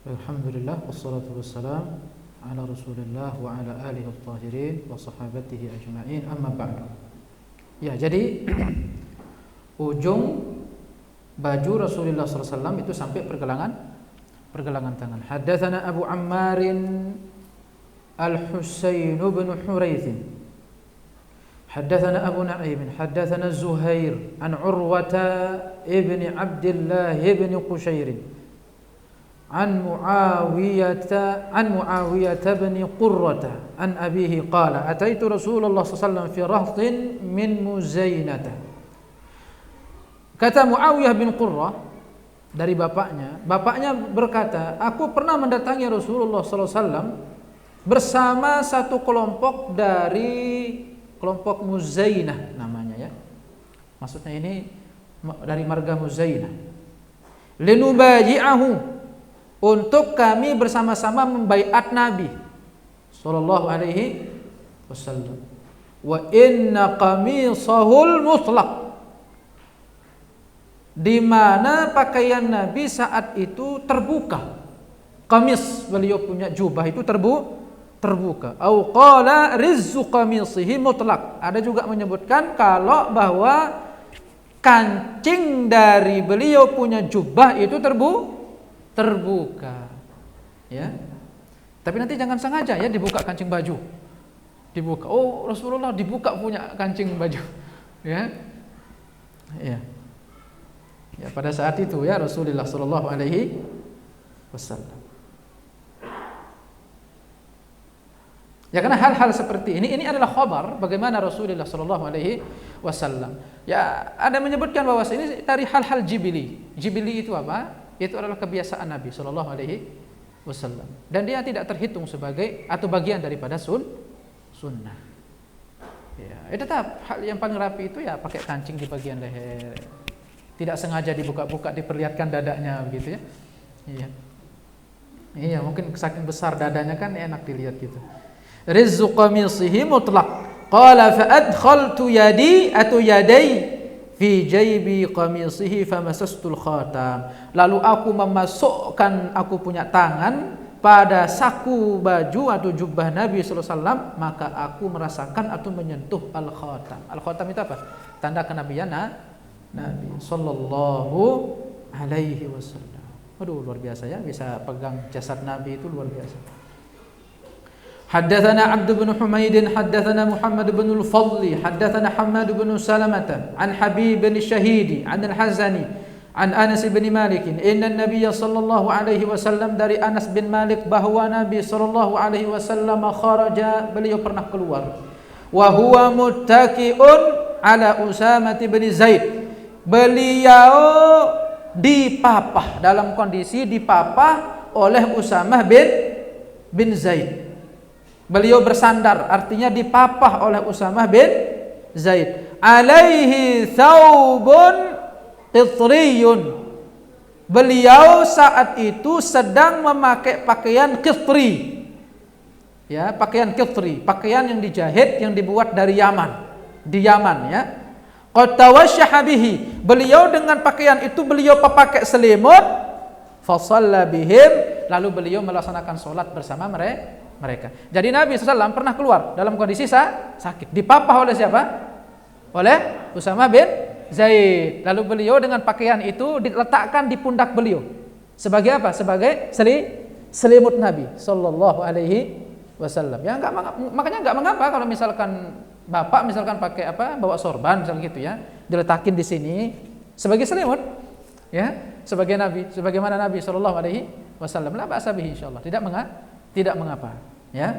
Alhamdulillah wassalatu wassalam ala Rasulillah wa ala alihi at-tahirin wa sahabatihi ajma'in, amma ba'du. Ya, jadi ujung baju Rasulullah SAW itu sampai pergelangan tangan. Haddatsana Abu Ammarin Al-Husain bin Huraits, haddatsana Abu Nu'aym, haddatsana Zuhair an Urwata ibn Abdullah ibn Qushair عن معاوية بن قرة عن أبيه قال أتيت رسول الله صلى الله عليه وسلم في رهط من مزينة. Kata Muawiyah bin Qurrah dari bapaknya berkata, aku pernah mendatangi Rasulullah sallallahu alaihi wasallam bersama satu kelompok dari kelompok Muzainah namanya, ya. Maksudnya ini dari marga Muzainah. Linubaji'ahu, untuk kami bersama-sama membaiat Nabi sallallahu alaihi wasallam. Wa inna qamisahul mutlaq, di mana pakaian Nabi saat itu terbuka. Qamis, beliau punya jubah itu terbuka. Au qala rizzu qamisihi mutlaq. Ada juga menyebutkan kalau bahwa kancing dari beliau punya jubah itu terbuka, ya. Tapi nanti jangan sengaja, ya, dibuka kancing baju. Dibuka. Oh, Rasulullah dibuka punya kancing baju. Ya. Ya. Ya, pada saat itu ya Rasulullah sallallahu alaihi wasallam. Ya, karena hal-hal seperti ini adalah khabar bagaimana Rasulullah sallallahu alaihi wasallam. Ya, ada menyebutkan bahwa ini dari hal-hal jibili. Jibili itu apa? Itu adalah kebiasaan Nabi sallallahu alaihi wasallam, dan dia tidak terhitung sebagai atau bagian daripada sunnah. Ya, tetap hal yang paling rapi itu ya pakai kancing di bagian leher. Tidak sengaja dibuka-buka diperlihatkan dadanya begitu, ya. Iya. Iya, mungkin saking besar dadanya kan enak dilihat gitu. Rizqu qamisihi mutlaq. Qala fa adkhaltu yadi atau yadai fi jaybi qamisihi famasastul khatam. Lalu aku memasukkan aku punya tangan pada saku baju atau jubah Nabi sallallahu alaihi wasallam, maka aku merasakan atau menyentuh al-khatam. Al-khatam itu apa? Tanda kenabian Nabi sallallahu alaihi wasallam. Aduh, luar biasa, ya, bisa pegang jasad Nabi itu luar biasa. حدثنا عبد بن حميد حدثنا محمد بن الفضل حدثنا حماد بن سلمة عن حبيب بن الشهيد عن الحزني عن أنس بن مالك إن النبي صلى الله عليه وسلم dari Anas bin Malik bahwa Nabi sallallahu alaihi wasallam kharaja, beliau pernah keluar, wa huwa muttaqiun ala Usamah bin Zaid, beliau dipapah, dalam kondisi dipapah oleh Usamah bin Zaid. Beliau bersandar, artinya dipapah oleh Usamah bin Zaid. Alaihi thawbun qitriyun. Beliau saat itu sedang memakai pakaian qitri. Ya, pakaian qitri, pakaian yang dijahit yang dibuat dari Yaman. Di Yaman, ya. Qad tawashshaha bihi. Beliau dengan pakaian itu beliau pakai selimut. Fa shalla bihim, lalu beliau melaksanakan salat bersama mereka. Jadi Nabi SAW pernah keluar dalam kondisi sakit. Dipapah oleh siapa? Oleh Usamah Zaid. Lalu beliau dengan pakaian itu diletakkan di pundak beliau. Sebagai apa? Sebagai selimut Nabi sallallahu alaihi wasallam. Ya makanya enggak mengapa kalau misalkan bapak misalkan pakai apa? Bawa sorban misalkan gitu ya, diletakin di sini sebagai selimut. Ya, sebagai Nabi, sebagaimana Nabi sallallahu alaihi wasallam. La ba'sa bihi insyaallah. Tidak mengapa, ya.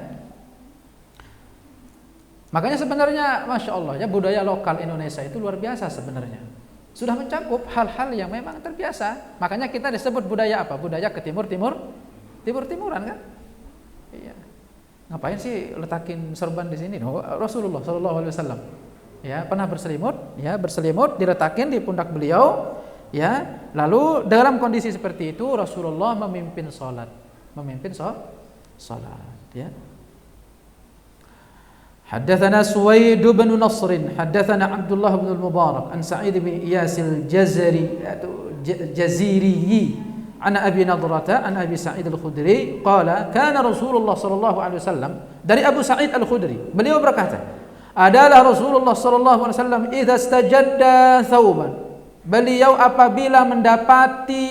Makanya sebenarnya Masya Allah ya, budaya lokal Indonesia itu luar biasa sebenarnya. Sudah mencakup hal-hal yang memang terbiasa. Makanya kita disebut budaya apa? Budaya ke timur-timuran kan? Iya. Ngapain sih letakin sorban di sini? No, Rasulullah sallallahu alaihi wasallam ya pernah berselimut diletakin di pundak beliau, ya. Lalu dalam kondisi seperti itu Rasulullah memimpin salat, ya. Haddatsana Suwaid bin Nasr, haddatsana Abdullah bin Al-Mubarak an Sa'id bin Iyas al-Jazari atau Jaziri an Abi Nadrata an Abi Sa'id al-Khudri qala kana Rasulullah sallallahu alaihi wasallam, dari Abu Sa'id al-Khudri beliau berkata, adalah Rasulullah sallallahu alaihi wasallam idza istajadda thawban, beliau apabila mendapati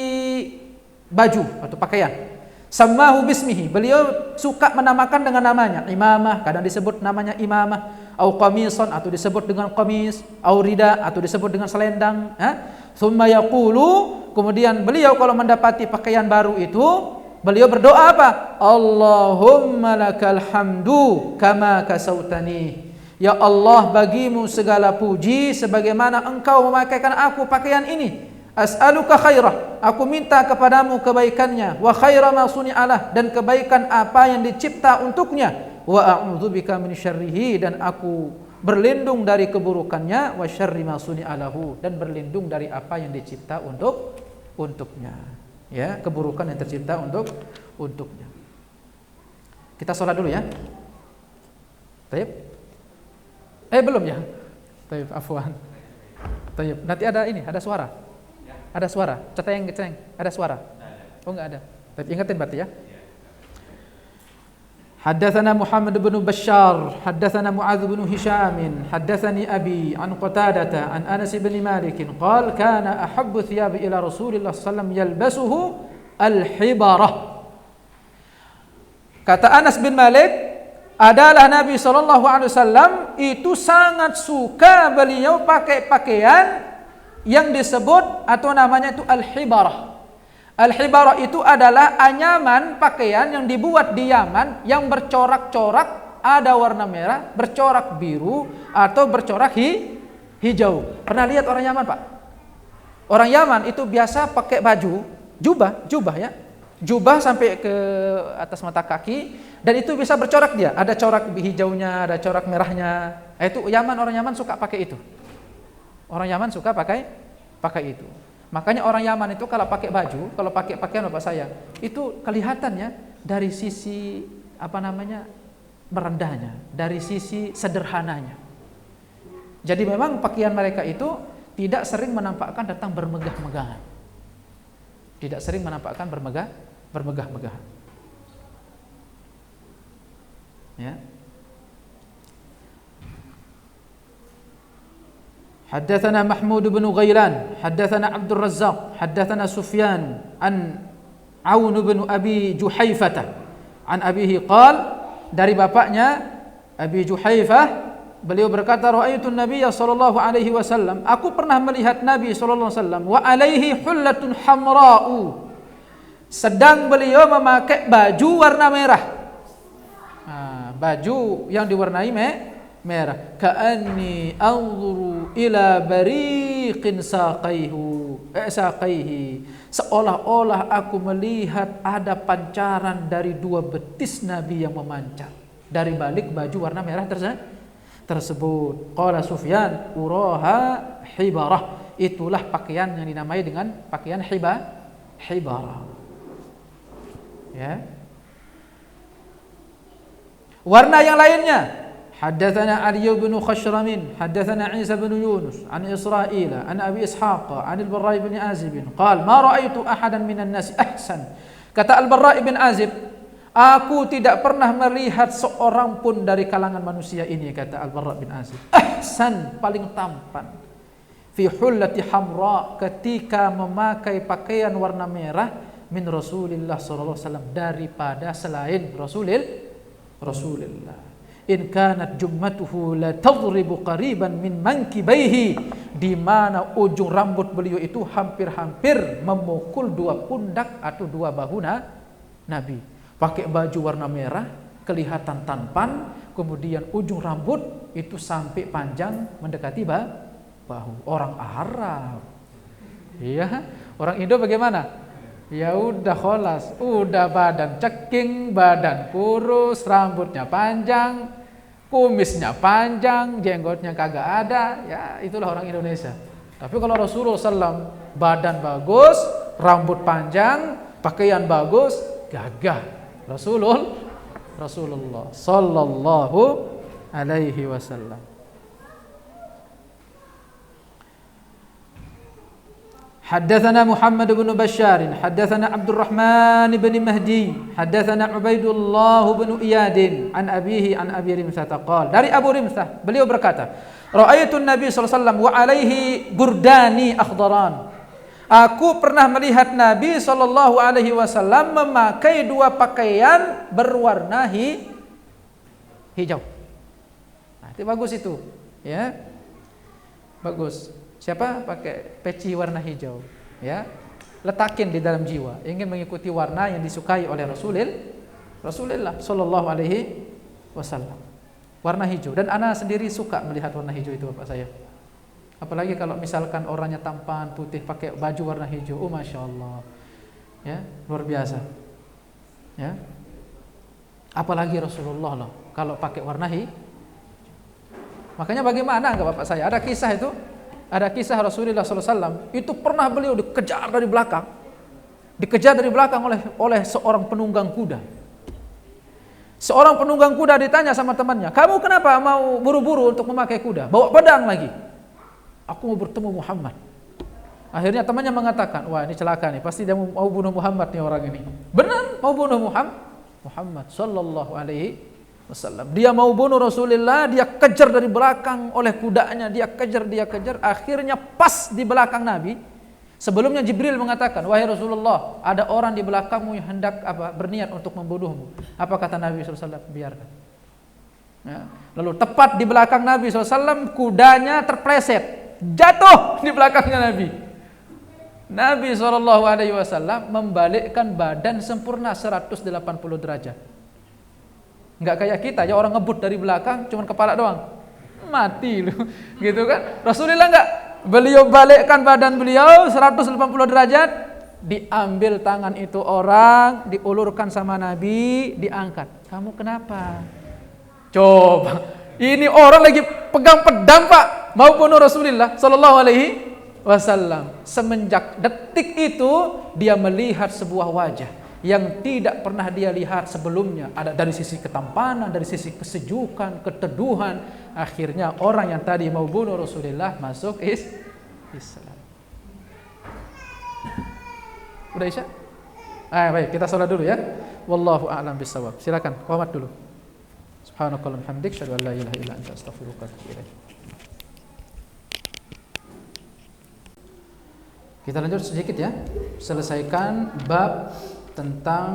baju atau pakaian, samahu bismihi, beliau suka menamakan dengan namanya, imamah, kadang disebut namanya imamah, au qamisan atau disebut dengan qamis, au rida atau disebut dengan selendang, thumma yaqulu, kemudian beliau kalau mendapati pakaian baru itu beliau berdoa apa? Allahumma lakal hamdu kama kasautani, ya Allah bagimu segala puji sebagaimana engkau memakaikan aku pakaian ini. As'aluka khairah, aku minta kepadamu kebaikannya, wa khaira ma suni'alah, dan kebaikan apa yang dicipta untuknya, wa a'udzubika min syarrihi, dan aku berlindung dari keburukannya, wa syarri ma suni'alahu, dan berlindung dari apa yang dicipta untuknya. Ya, keburukan yang tercipta untuknya. Kita sholat dulu ya. Baik. Belum ya? Baik, afwan. Baik, nanti ada suara. Ada suara, ceteng, ada suara. Oh enggak ada. Tapi ingatin berarti ya. Haddatsana Muhammad bin Bashar, haddatsana Muadz bin Hisham, haddatsani Abi an Qatadah an Anas bin Malik qala kana ahabbu thiyab ila Rasulillah sallallahu alaihi wasallam yalbasuhu al-hibarah. Kata Anas bin Malik, adalah Nabi sallallahu alaihi wasallam itu sangat suka beliau pakai pakaian yang disebut atau namanya itu al-hibarah. Al-hibarah itu adalah anyaman pakaian yang dibuat di Yaman yang bercorak-corak, ada warna merah, bercorak biru atau bercorak hijau. Pernah lihat orang Yaman, Pak? Orang Yaman itu biasa pakai baju, jubah ya. Jubah sampai ke atas mata kaki, dan itu bisa bercorak dia. Ada corak hijaunya, ada corak merahnya. Itu orang Yaman suka pakai itu. Orang Yaman suka pakai itu. Makanya orang Yaman itu kalau pakai baju, kalau pakai pakaian bapak saya, itu kelihatannya dari sisi merendahnya, dari sisi sederhananya. Jadi memang pakaian mereka itu tidak sering menampakkan tentang bermegah-megahan. Tidak sering menampakkan bermegah-megahan. Ya. Haddatsana Mahmud bin Ghailan, haddatsana Abdul Razzaq, haddatsana Sufyan an Aun bin Abi Juhaifah an abihi qala, dari bapaknya Abi Juhaifah beliau berkata, ra'aitu Nabiy sallallahu alaihi wasallam, aku pernah melihat Nabi sallallahu alaihi wasallam, wa alaihi hullatun hamra'u, sedang beliau memakai baju warna merah. Baju yang diwarnai merah. Ka'anni anzuru ila bariqin saqaihi, seolah-olah aku melihat ada pancaran dari dua betis Nabi yang memancar dari balik baju warna merah tersebut. Qala Sufyan, uraha hibarah, itulah pakaian yang dinamai dengan pakaian hibarah. Ya. Warna yang lainnya, haddatsana Ali bin Khashram, haddatsana Isa bin Yunus an Israil an Abi Ishaq an Al-Barra bin Azib qala ma ra'aitu ahadan minan nas ahsan. Kata Al-Barra bin Azib, aku tidak pernah melihat seorang pun dari kalangan manusia ini, kata Al-Barra bin Azib, ahsan, paling tampan, fi hullati hamra, ketika memakai pakaian warna merah, min Rasulillah sallallahu alaihi wasallam, daripada selain Rasulillah. In kanat jummatuhu la tadribu qariban min mankibaihi, di mana ujung rambut beliau itu hampir-hampir memukul dua pundak atau dua bahu Nabi. Pakai baju warna merah, kelihatan tampan, kemudian ujung rambut itu sampai panjang mendekati bahu. Orang Arab. Iya, orang Indo bagaimana? Ya udah kholas, udah badan ceking, badan kurus, rambutnya panjang, kumisnya panjang, jenggotnya kagak ada. Ya itulah orang Indonesia. Tapi kalau Rasulullah SAW, badan bagus, rambut panjang, pakaian bagus, gagah. Rasulullah sallallahu alaihi wasallam. حدثنا محمد بن بشار حدثنا عبد الرحمن بن مهدي حدثنا عبيد الله بن إياد عن أبيه عن أبي رمثة قال, dari Abu Rimthah beliau berkata, ra'aitu Nabi sallallahu alaihi wasallam wa alaihi burdani akhdaran, aku pernah melihat Nabi sallallahu alaihi wasallam memakai dua pakaian berwarna hijau. Nah, itu bagus itu, ya. Bagus. Siapa pakai peci warna hijau, ya, letakin di dalam jiwa, ingin mengikuti warna yang disukai oleh Rasulullah sallallahu alaihi wasallam, warna hijau. Dan ana sendiri suka melihat warna hijau itu, Bapak saya. Apalagi kalau misalkan orangnya tampan, putih, pakai baju warna hijau, oh masya Allah, ya, luar biasa, ya. Apalagi Rasulullah loh, kalau pakai warna hijau. Makanya bagaimana enggak Bapak saya? Ada kisah itu. Ada kisah Rasulullah SAW itu pernah beliau dikejar dari belakang oleh seorang penunggang kuda. Seorang penunggang kuda ditanya sama temannya, kamu kenapa mau buru-buru untuk memakai kuda? Bawa pedang lagi. Aku mau bertemu Muhammad. Akhirnya temannya mengatakan, wah ini celaka nih, pasti dia mau bunuh Muhammad nih orang ini. Benar, mau bunuh Muhammad sallallahu alaihi wasallam. Dia mau bunuh Rasulullah, dia kejar dari belakang oleh kudanya, dia kejar, akhirnya pas di belakang Nabi. Sebelumnya Jibril mengatakan, wahai Rasulullah, ada orang di belakangmu yang hendak berniat untuk membunuhmu. Apa kata Nabi SAW? Biarkan. Ya. Lalu tepat di belakang Nabi SAW, kudanya terpleset, jatuh di belakangnya Nabi. Nabi SAW membalikkan badan sempurna 180 derajat. Enggak kayak kita ya, orang ngebut dari belakang cuman kepala doang, mati lu gitu kan. Rasulullah enggak, beliau balikkan badan beliau 180 derajat, diambil tangan itu orang, diulurkan sama Nabi, diangkat. Kamu kenapa? Coba, ini orang lagi pegang pedang Pak, mau bunuh Rasulullah sallallahu alaihi wasallam. Semenjak detik itu dia melihat sebuah wajah yang tidak pernah dia lihat sebelumnya. Ada dari sisi ketampanan, dari sisi kesejukan, keteduhan. Akhirnya orang yang tadi mau bunuh Rasulullah masuk Islam. Udah Isya? Baik, kita salat dulu ya. Wallahu a'lam bissawab. Silakan, qomat dulu. Subhanakallahumma hamdik, asyhadu an la ilaha illa anta, astaghfiruka wa atubu ilaik. Kita lanjut sedikit ya. Selesaikan bab tentang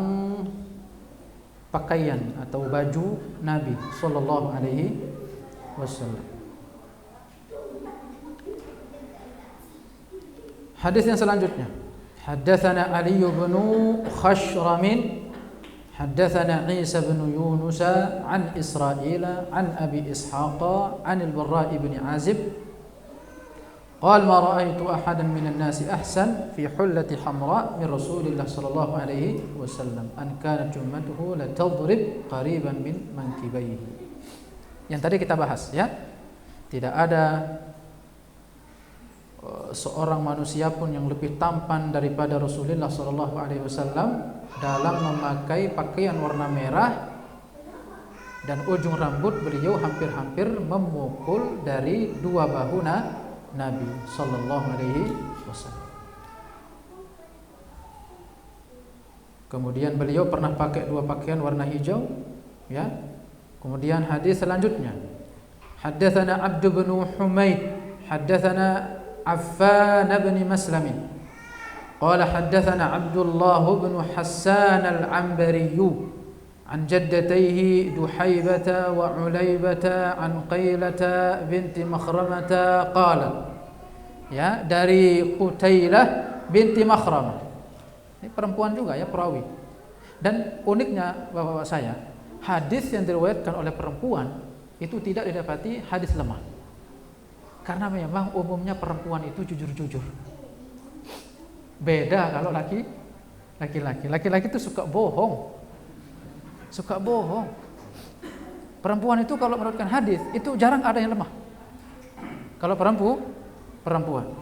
pakaian atau baju Nabi sallallahu alaihi wasallam. Hadis yang selanjutnya, haddatsana Ali bin Khashram, haddatsana Isa bin Yunus an Israil an Abi Ishaq an al-Barra bin Azib قال ما رأيت أحدا من الناس أحسن في حلة حمراء من رسول الله صلى الله عليه وسلم أن كانت جمته لتضرب قريبا من منكبيه. Yang tadi kita bahas ya, tidak ada seorang manusia pun yang lebih tampan daripada Rasulullah sallallahu alaihi wasallam dalam memakai pakaian warna merah, dan ujung rambut beliau hampir-hampir memukul dari dua bahu Nabi sallallahu alaihi wasallam. Kemudian beliau pernah pakai dua pakaian warna hijau, ya. Kemudian hadis selanjutnya, haddatsana Abd bin Humaid, haddatsana Affan bin Maslam qala haddatsana Abdullah bin Hassan al-Anbari an jaddatayhi Duhaybah wa Ulaybah an Qailah binti Makhramah qalat, ya, dari Qutailah binti Makhramah. Ini perempuan juga ya, perawi. Dan uniknya Bapak-bapak saya, hadis yang diriwayatkan oleh perempuan itu tidak didapati hadis lemah. Karena memang umumnya perempuan itu jujur-jujur. Beda kalau laki-laki. Laki-laki itu suka bohong. Suka bohong. Perempuan itu kalau meriwayatkan hadis itu jarang ada yang lemah. Kalau perempuan.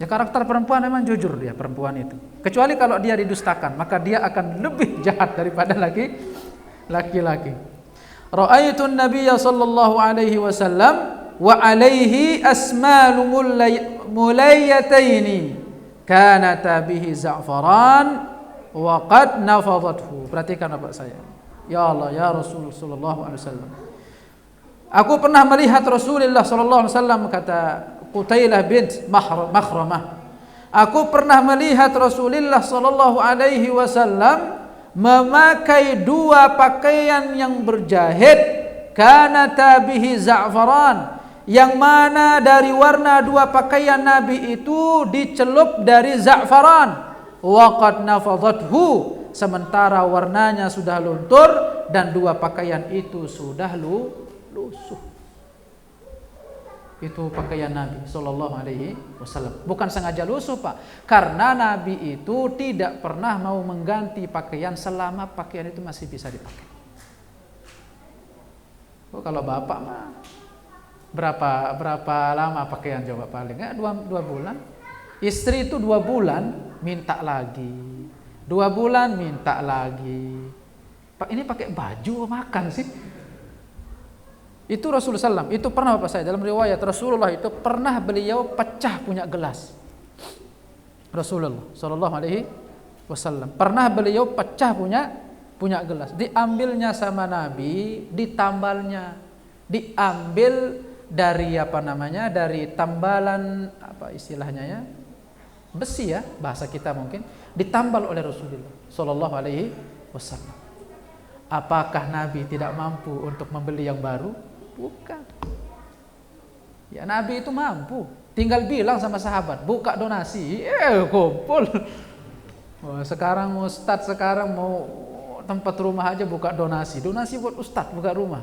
Ya, karakter perempuan memang jujur dia, perempuan itu. Kecuali kalau dia didustakan, maka dia akan lebih jahat daripada laki-laki. Ra'aitu an-nabiyya sallallahu alaihi wasallam wa alaihi asmalu mulayyataini kanata bihi za'faran wa qad nafadathu. Perhatikan Bapak saya. Ya Allah, ya Rasul sallallahu alaihi wasallam. Aku pernah melihat Rasulullah sallallahu alaihi wasallam, kata Qutailah bint Makhramah. Aku pernah melihat Rasulullah sallallahu alaihi wasallam memakai dua pakaian yang berjahit, kanata bihi za'faran, yang mana dari warna dua pakaian Nabi itu dicelup dari za'faran, wa qad nafadathu, sementara warnanya sudah luntur dan dua pakaian itu sudah lusuh. Itu pakaian Nabi sallallahu alaihi wasallam. Bukan sengaja lusuh, Pak. Karena Nabi itu tidak pernah mau mengganti pakaian selama pakaian itu masih bisa dipakai. Oh, kalau Bapak mah berapa lama pakaian coba paling? Ya, 2 bulan. Istri itu 2 bulan minta lagi. 2 bulan minta lagi. Pak, ini pakai baju makan sih? Itu Rasulullah SAW, itu pernah Bapak saya, dalam riwayat Rasulullah itu pernah beliau pecah punya gelas. Rasulullah sallallahu alaihi wasallam pernah beliau pecah punya gelas. Diambilnya sama Nabi, ditambalnya. Diambil dari dari tambalan, apa istilahnya ya? Besi ya, bahasa kita mungkin, ditambal oleh Rasulullah sallallahu alaihi wasallam. Apakah Nabi tidak mampu untuk membeli yang baru? Bukan. Ya, Nabi itu mampu. Tinggal bilang sama sahabat, buka donasi. Kumpul. Sekarang ustadz mau tempat rumah aja buka donasi. Donasi buat ustadz, buka rumah.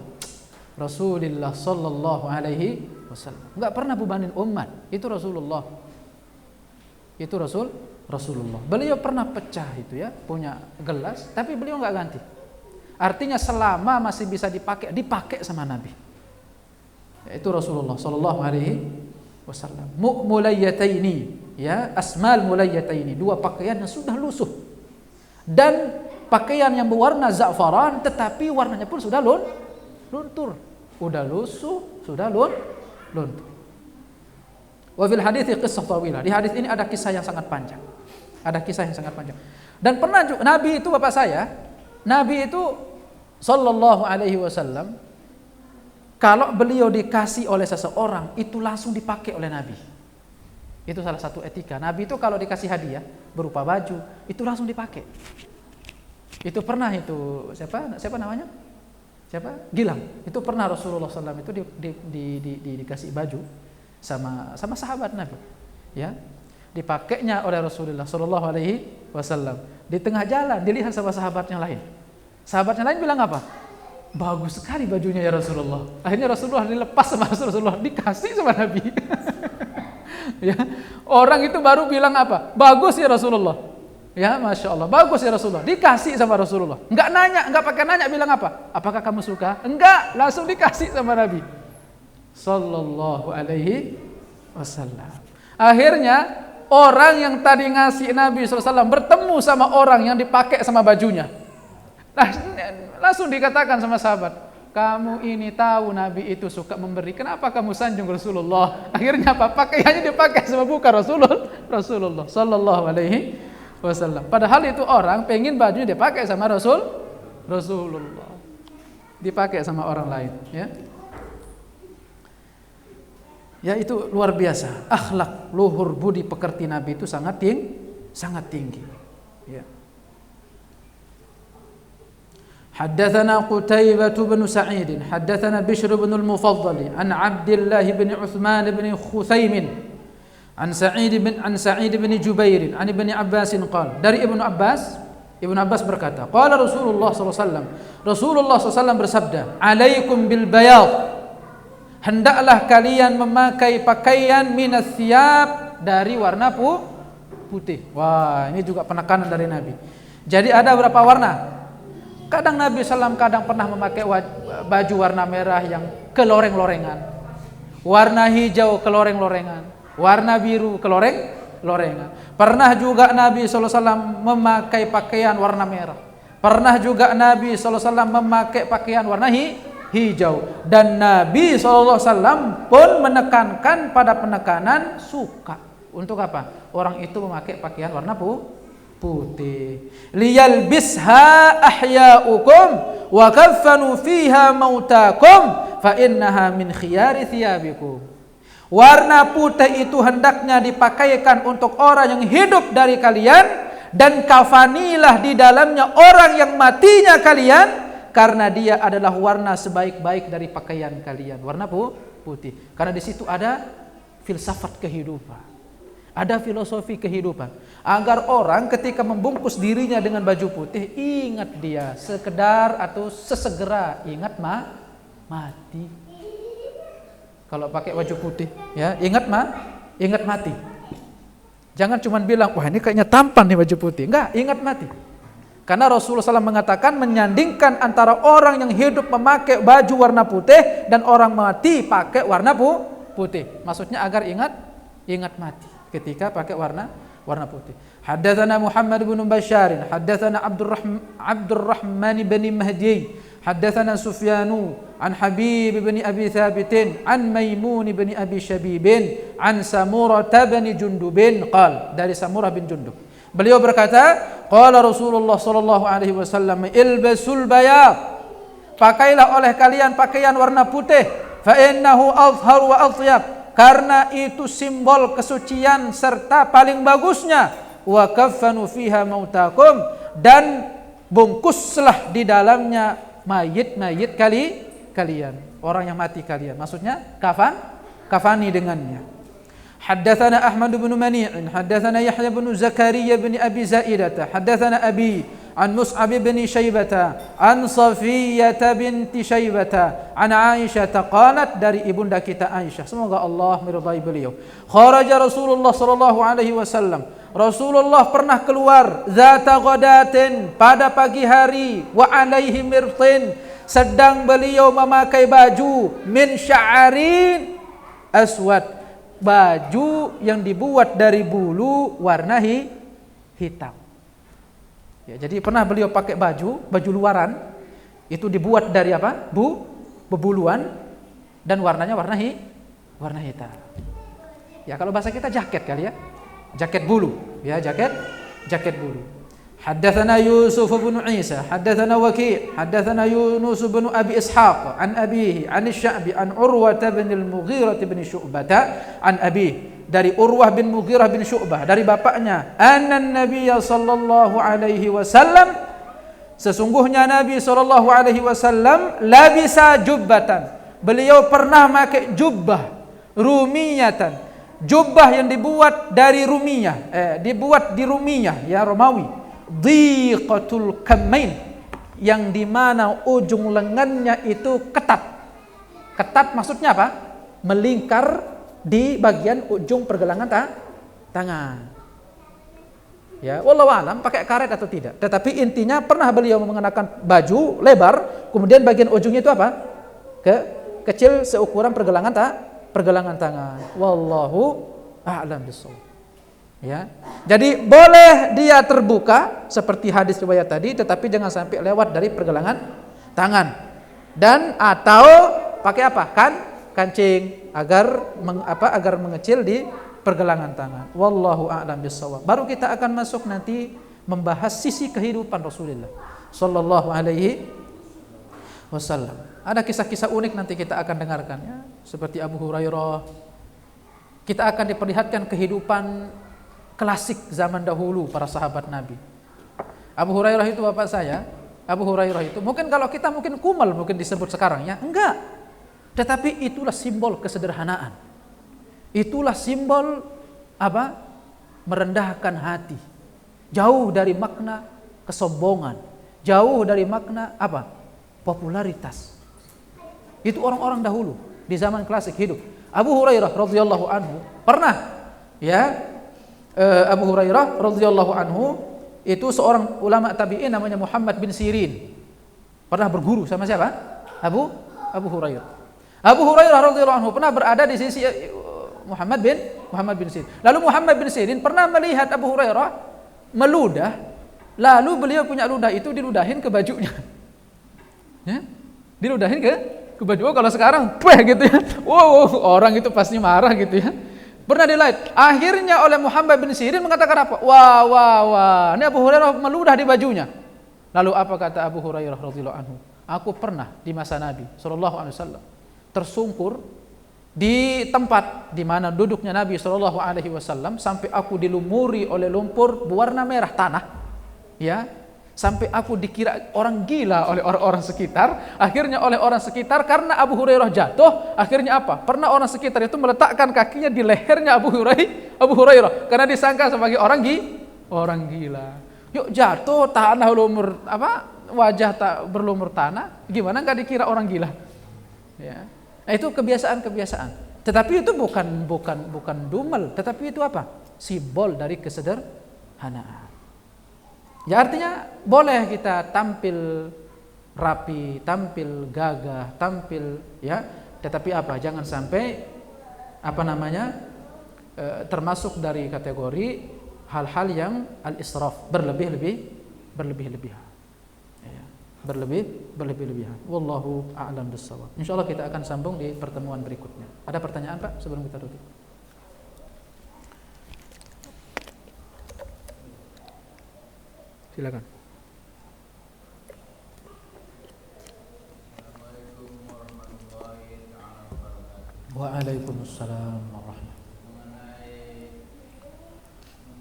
Rasulullah sallallahu alaihi wasallam enggak pernah bebanin umat. Itu Rasulullah. Itu Rasulullah. Beliau pernah pecah itu ya, punya gelas, tapi beliau enggak ganti. Artinya selama masih bisa dipakai sama Nabi. Itu Rasulullah sallallahu alaihi wasallam. Mulayyataini, ya, asmal mulayyataini, 2 pakaian yang sudah lusuh. Dan pakaian yang berwarna za'faran tetapi warnanya pun sudah luntur. Udah lusuh, sudah luntur. Wa fil hadithi qissah tawilah. Di hadis ini ada kisah yang sangat panjang. Dan pernah juga Nabi itu, Bapak saya, Nabi itu sallallahu alaihi wasallam, kalau beliau dikasih oleh seseorang itu langsung dipakai oleh Nabi. Itu salah satu etika. Nabi itu kalau dikasih hadiah berupa baju itu langsung dipakai. Itu pernah itu siapa namanya? Gilang. Itu pernah Rasulullah SAW itu dikasih baju sama sahabat Nabi. Ya. Dipakainya oleh Rasulullah sallallahu alaihi wasallam. Di tengah jalan dilihat sama sahabatnya lain. Sahabatnya lain bilang apa? Bagus sekali bajunya ya Rasulullah. Akhirnya Rasulullah dilepas sama Rasulullah, dikasih sama Nabi. Ya, orang itu baru bilang apa? Bagus ya Rasulullah. Ya, Masya Allah, bagus ya Rasulullah. Dikasih sama Rasulullah. Enggak pakai nanya, bilang apa? Apakah kamu suka? Enggak, langsung dikasih sama Nabi sallallahu alaihi wasallam. Akhirnya orang yang tadi ngasih Nabi SAW bertemu sama orang yang dipakai sama bajunya. Nah, langsung dikatakan sama sahabat, kamu ini tahu Nabi itu suka memberi, kenapa kamu sanjung Rasulullah? Akhirnya apa? Pakaiannya dipakai sama bukan Rasulullah sallallahu alaihi wasallam. Padahal itu orang pengen bajunya dipakai sama Rasulullah. Dipakai sama orang lain, ya. Ya, itu luar biasa. Akhlak, luhur budi pekerti Nabi itu sangat tinggi. Ya. Haddatsana Qutaibah bin Sa'id, haddatsana Bishr bin al-Mufaddal an Abdullah bin Utsman bin Khutsaimin an Sa'id bin Jubair an Ibnu Abbas qala, dari Ibnu Abbas berkata, qala Rasulullah sallallahu alaihi wasallam, Rasulullah sallallahu alaihi wasallam bersabda, alaikum bil bayad, hendaklah kalian memakai pakaian minas thiyab, dari warna putih. Wah, ini juga penekanan dari Nabi. Jadi ada berapa warna? Kadang Nabi SAW kadang pernah memakai baju warna merah yang keloreng-lorengan, warna hijau keloreng-lorengan, warna biru keloreng-lorengan. Pernah juga Nabi SAW memakai pakaian warna merah. Pernah juga Nabi SAW memakai pakaian warna hijau. Dan Nabi SAW pun menekankan pada penekanan suka. Untuk apa? Orang itu memakai pakaian warna putih. Liyalbisha ahya'ukum wa kaffanu fiha mautakum fa innaha min khiyari thiyabikum. Warna putih itu hendaknya dipakaikan untuk orang yang hidup dari kalian, dan kafanilah di dalamnya orang yang matinya kalian, karena dia adalah warna sebaik-baik dari pakaian kalian, warna putih. Karena di situ ada filsafat kehidupan, ada filosofi kehidupan. Agar orang ketika membungkus dirinya dengan baju putih, ingat dia sekedar atau sesegera ingat mati. Kalau pakai baju putih, ya ingat mati. Jangan cuma bilang, wah ini kayaknya tampan nih baju putih. Enggak, ingat mati. Karena Rasulullah SAW mengatakan menyandingkan antara orang yang hidup memakai baju warna putih dan orang mati pakai warna putih. Maksudnya agar ingat mati ketika pakai warna putih. Haddatsana Muhammad bin Bashar, haddatsana Abdurrahman bin Mahdi, haddatsana Sufyanu an Habib bin Abi Thabit an Maimun bin Abi Shabib an Samurah bin Jundub qala, dari Samurah bin Jundub. Beliau berkata, qala Rasulullah sallallahu alaihi wasallam, ilbasul bayad, pakailah oleh kalian pakaian warna putih, fa innahu azhar wa athyab, karena itu simbol kesucian serta paling bagusnya. Wa kaffanu fiha mautakum, dan bungkuslah di dalamnya mayit-mayit kalian, orang yang mati kalian. Maksudnya kafani dengannya. Haddatsana Ahmad bin Mani', haddatsana Yahya bin Zakaria bin Abi Zaidah, haddatsana Abi an Mus'ab bin Syaibah an Safiyyah binti Syaibah an Aisyah qalat, dari ibunda kita Aisyah, semoga Allah meridai beliau, kharaja Rasulullah sallallahu alaihi wasallam, Rasulullah pernah keluar, zata ghadatin, pada pagi hari, wa alaihi mirtin, sedang beliau memakai baju min sya'arin aswad, baju yang dibuat dari bulu warna hitam. Ya, jadi pernah beliau pakai baju luaran itu dibuat dari apa? Bebuluan, dan warnanya warna hitam. Ya, kalau bahasa kita jaket kali ya. Jaket bulu, ya jaket bulu. Haddatsana Yusuf bin Isa, haddatsana Waki', haddatsana Yunus bin Abi Ishaq an abihi an Sya'bi an Urwah bin al-Mughirah bin Syu'bah an abihi, dari Urwah bin Mughirah bin Syu'bah, dari bapaknya, anna Nabiy sallallahu alaihi wasallam, sesungguhnya Nabi sallallahu alaihi wasallam labisa jubbatan, beliau pernah pakai jubbah rumiyatan, jubbah yang dibuat dari rumiyah, dibuat di rumiyah, ya Romawi, dhiqatul kammain, yang dimana ujung lengannya itu ketat maksudnya apa? Melingkar di bagian ujung pergelangan tangan. Ya, wallahu alam pakai karet atau tidak, tetapi intinya pernah beliau mengenakan baju lebar, kemudian bagian ujungnya itu apa? Kecil seukuran pergelangan tangan. Wallahu a'lam bishawab. Ya. Jadi boleh dia terbuka seperti hadis riwayat tadi, tetapi jangan sampai lewat dari pergelangan tangan. Dan atau pakai apa? Kancing agar mengecil di pergelangan tangan. Wallahu a'lam bishawab. Baru kita akan masuk nanti membahas sisi kehidupan Rasulullah sallallahu alaihi wasallam. Ada kisah-kisah unik nanti kita akan dengarkan, ya, seperti Abu Hurairah, Kita akan diperlihatkan kehidupan klasik zaman dahulu para sahabat Nabi. Abu Hurairah itu bapak saya, Abu Hurairah itu mungkin kalau kita mungkin kumal mungkin disebut sekarang ya, enggak. Tetapi itulah simbol kesederhanaan. Itulah simbol apa? Merendahkan hati. Jauh dari makna kesombongan, jauh dari makna apa? Popularitas. Itu orang-orang dahulu di zaman klasik hidup. Abu Hurairah radhiyallahu anhu pernah ya Abu Hurairah radhiyallahu anhu itu seorang ulama tabi'in namanya Muhammad bin Sirin. Pernah berguru sama siapa? Abu Hurairah. Abu Hurairah radhiyallahu anhu pernah berada di sisi Muhammad bin Sirin. Lalu Muhammad bin Sirin pernah melihat Abu Hurairah meludah, lalu beliau punya ludah itu diludahin ke bajunya. Ya? Diludahin ke baju. Kalau sekarang gitu ya. Wow, orang itu pasti marah gitu ya. Pernah dilihat. Akhirnya oleh Muhammad bin Sirin mengatakan apa? Wah, ini Abu Hurairah meludah di bajunya. Lalu apa kata Abu Hurairah radhiyallahu anhu? Aku pernah di masa Nabi sallallahu alaihi wasallam tersungkur di tempat di mana duduknya Nabi sallallahu alaihi wasallam sampai aku dilumuri oleh lumpur berwarna merah tanah. Ya. Sampai aku dikira orang gila oleh orang-orang sekitar. Akhirnya oleh orang sekitar karena Abu Hurairah jatuh, akhirnya apa? Pernah orang sekitar itu meletakkan kakinya di lehernya Abu Hurairah karena disangka sebagai orang gila. Yuk jatuh tanah lumur wajah tak berlumur tanah, gimana nggak dikira orang gila? Ya. Nah, itu kebiasaan. Tetapi itu bukan dumel, tetapi itu apa? Simbol dari kesederhanaan. Ya artinya boleh kita tampil rapi, tampil gagah, tampil ya, tetapi apa? Jangan sampai termasuk dari kategori hal-hal yang al-israf, berlebih-lebihan. Ya, berlebih-lebihan. Wallahu a'lam bissawab. Insyaallah kita akan sambung di pertemuan berikutnya. Ada pertanyaan Pak sebelum kita tutup? Silakan. Waalaikumsalam warahmatullahi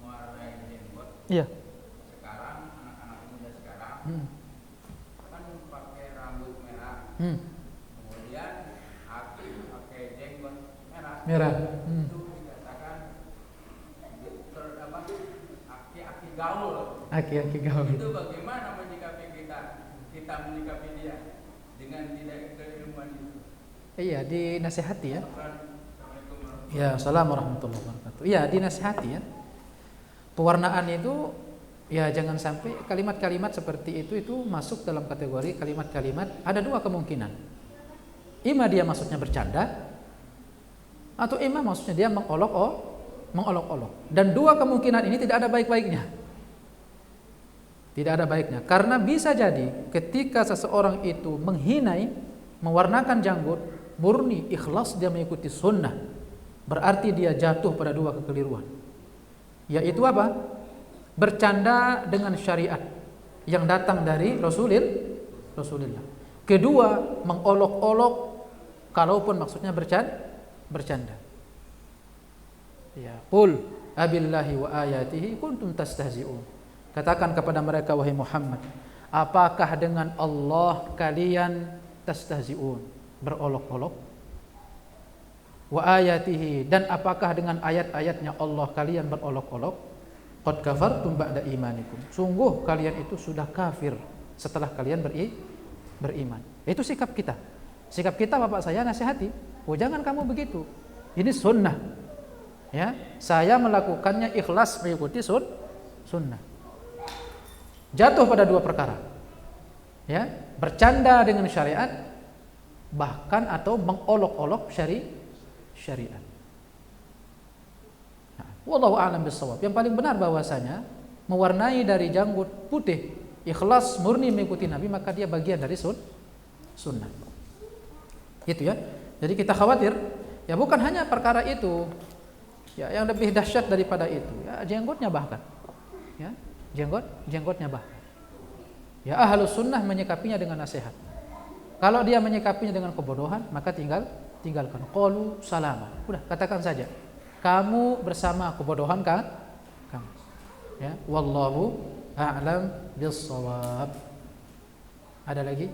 wabarakatuh. Iya.
Sekarang anak-anak muda sekarang kan pakai rambut merah. Kemudian pakai jenggot merah. Itu dikatakan aki-aki gaul.
Aki-aki gaul.
Itu bagaimana menyikapi kita menyikapi dia dengan tidak keilmuan itu?
Iya, dinasihati ya. Ya, assalamualaikum warahmatullahi wabarakatuh. Iya, dinasihati ya. Pewarnaan itu ya jangan sampai kalimat-kalimat seperti itu masuk dalam kategori kalimat-kalimat ada dua kemungkinan. Ima dia maksudnya bercanda atau ima maksudnya dia mengolok-olok. Dan dua kemungkinan ini tidak ada baik-baiknya. Tidak ada baiknya karena bisa jadi ketika seseorang itu menghinai, mewarnakan janggut, murni ikhlas dia mengikuti sunnah, berarti dia jatuh pada dua kekeliruan, yaitu apa? Bercanda dengan syariat yang datang dari Rasulullah. Kedua, mengolok-olok kalaupun maksudnya bercanda. Ya, qul abillahi wa ayatihi kuntum tastahzi'un. Katakan kepada mereka wahai Muhammad, apakah dengan Allah kalian tastahzi'un, berolok-olok? Wa ayatihi, dan apakah dengan ayat-ayatnya Allah kalian berolok-olok? Qad kafartum ba'da imanikum. Sungguh kalian itu sudah kafir setelah kalian beriman. Itu sikap kita. Sikap kita bapak saya nasihati, oh jangan kamu begitu. Ini sunnah. Ya, saya melakukannya ikhlas mengikuti sunnah. Jatuh pada dua perkara. Ya, bercanda dengan syariat bahkan atau mengolok-olok syariat. Nah, wallahu a'lam bissawab. Yang paling benar bahwasanya mewarnai dari janggut putih ikhlas murni mengikuti Nabi, maka dia bagian dari sunnah. Gitu ya. Jadi kita khawatir ya bukan hanya perkara itu. Ya, yang lebih dahsyat daripada itu, ya jenggotnya bahkan. Ya, jenggotnya bahkan. Ya, ahlus sunnah menyikapinya dengan nasihat. Kalau dia menyikapinya dengan kebodohan, maka tinggalkan. Qalu salama. Udah, katakan saja. kamu bersama kebodohan kamu. Ya, wallahu a'lam bis-shawab. Ada lagi?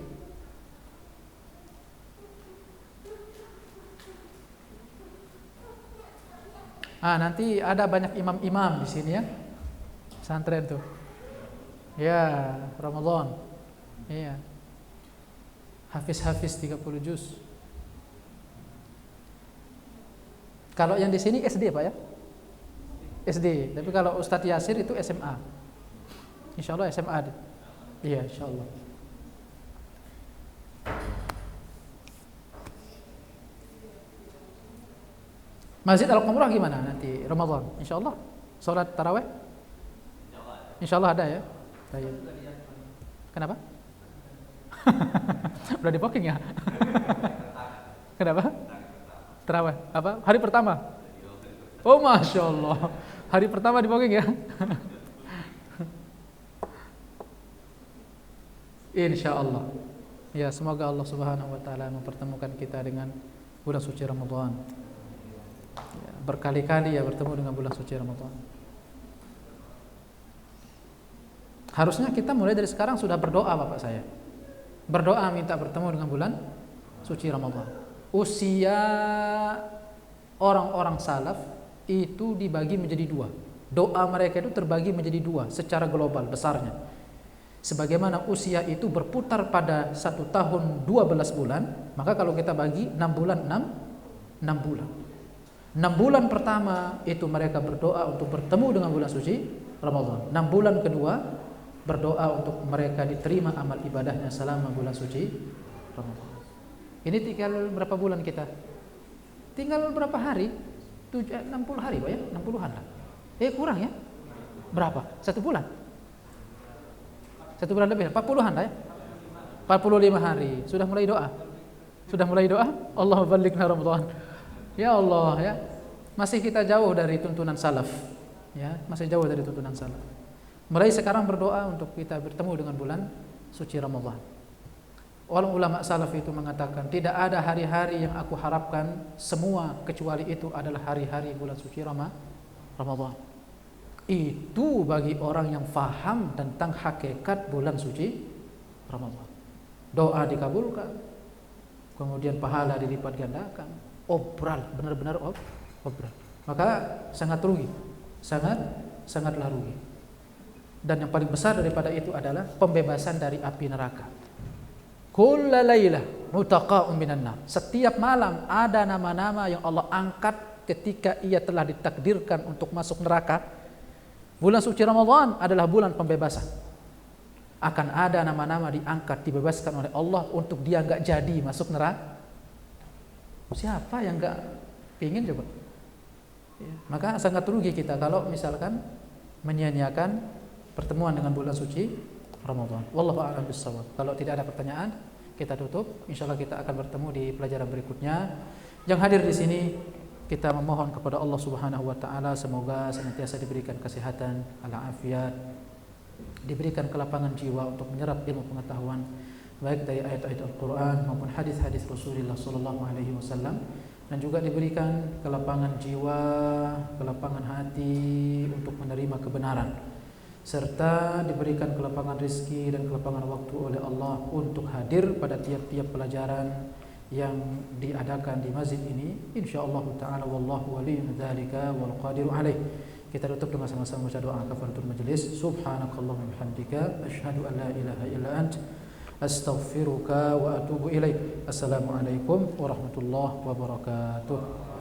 Nanti ada banyak imam-imam di sini ya. Pesantren tuh. Ya, Ramadan. Iya. Hafiz-hafiz 30 juz. Kalau yang di sini SD Pak ya? SD. Tapi kalau Ustadz Yasir itu SMA. Insyaallah SMA. Iya, insyaallah. Masjid Al-Qumrah gimana nanti Ramadan? Insyaallah. Salat tarawih? Insyaallah ada ya. Baik. Kenapa? Udah di booking ya? Kenapa? Tarawih apa? Hari pertama? Oh, Masya Allah. Hari pertama di booking ya? Insya Allah. Ya, semoga Allah Subhanahu wa taala mempertemukan kita dengan bulan suci Ramadan. Ya, berkali-kali ya bertemu dengan bulan suci Ramadan. Harusnya kita mulai dari sekarang sudah berdoa Bapak saya. Berdoa minta bertemu dengan bulan suci Ramadan. Usia orang-orang salaf itu dibagi menjadi dua. Doa mereka itu terbagi menjadi dua secara global besarnya. Sebagaimana usia itu berputar pada 1 tahun 12 bulan, maka kalau kita bagi 6 bulan 6 bulan. 6 bulan pertama itu mereka berdoa untuk bertemu dengan bulan suci Ramadan. 6 bulan kedua berdoa untuk mereka diterima amal ibadahnya selama bulan suci Ramadan. Ini tinggal berapa bulan kita? Tinggal berapa hari? 60 hari Pak ya? 60-an lah. Kurang ya? Berapa? 1 bulan? 1 bulan lebih, 40-an lah ya? 45 hari. Sudah mulai doa? Sudah mulai doa? Allahumma ballighna Ramadan. Ya Allah ya. Masih kita jauh dari tuntunan salaf. Ya, masih jauh dari tuntunan salaf. Mulai sekarang berdoa untuk kita bertemu dengan bulan suci Ramadan. Ulama salaf itu mengatakan tidak ada hari-hari yang aku harapkan semua kecuali itu adalah hari-hari bulan suci Ramadan. Itu bagi orang yang faham tentang hakikat bulan suci Ramadan. Doa dikabulkan, kemudian pahala dilipat gandakan, obral, benar-benar obral. Maka sangat rugi, sangatlah rugi. Dan yang paling besar daripada itu adalah pembebasan dari api neraka. Kulla lailah mutaqa'un minan nar. Setiap malam ada nama-nama yang Allah angkat ketika ia telah ditakdirkan untuk masuk neraka. Bulan suci Ramadan adalah bulan pembebasan. Akan ada nama-nama diangkat, dibebaskan oleh Allah untuk dia enggak jadi masuk neraka. Siapa yang enggak ingin coba? Ya, maka sangat rugi kita kalau misalkan menyia-nyiakan pertemuan dengan bulan suci Ramadan. Wallahu a'lam bissawab. Kalau tidak ada pertanyaan, kita tutup. Insyaallah kita akan bertemu di pelajaran berikutnya. Yang hadir di sini kita memohon kepada Allah Subhanahu wa taala semoga senantiasa diberikan kesehatan, al-afiat, diberikan kelapangan jiwa untuk menyerap ilmu pengetahuan baik dari ayat-ayat Al-Qur'an maupun hadis-hadis Rasulullah sallallahu alaihi wasallam, dan juga diberikan kelapangan jiwa, kelapangan hati untuk menerima kebenaran, serta diberikan kelapangan rezeki dan kelapangan waktu oleh Allah untuk hadir pada tiap-tiap pelajaran yang diadakan di masjid ini. Insyaallah taala wallahu waliyyu dzalika wal qadiru alaih. Kita tutup dengan sama-sama membaca doa kafaratul majelis. Subhanakallahumma bihamdika asyhadu an la ilaha illa ant astaghfiruka wa atubu ilaik. Assalamualaikum warahmatullahi wabarakatuh.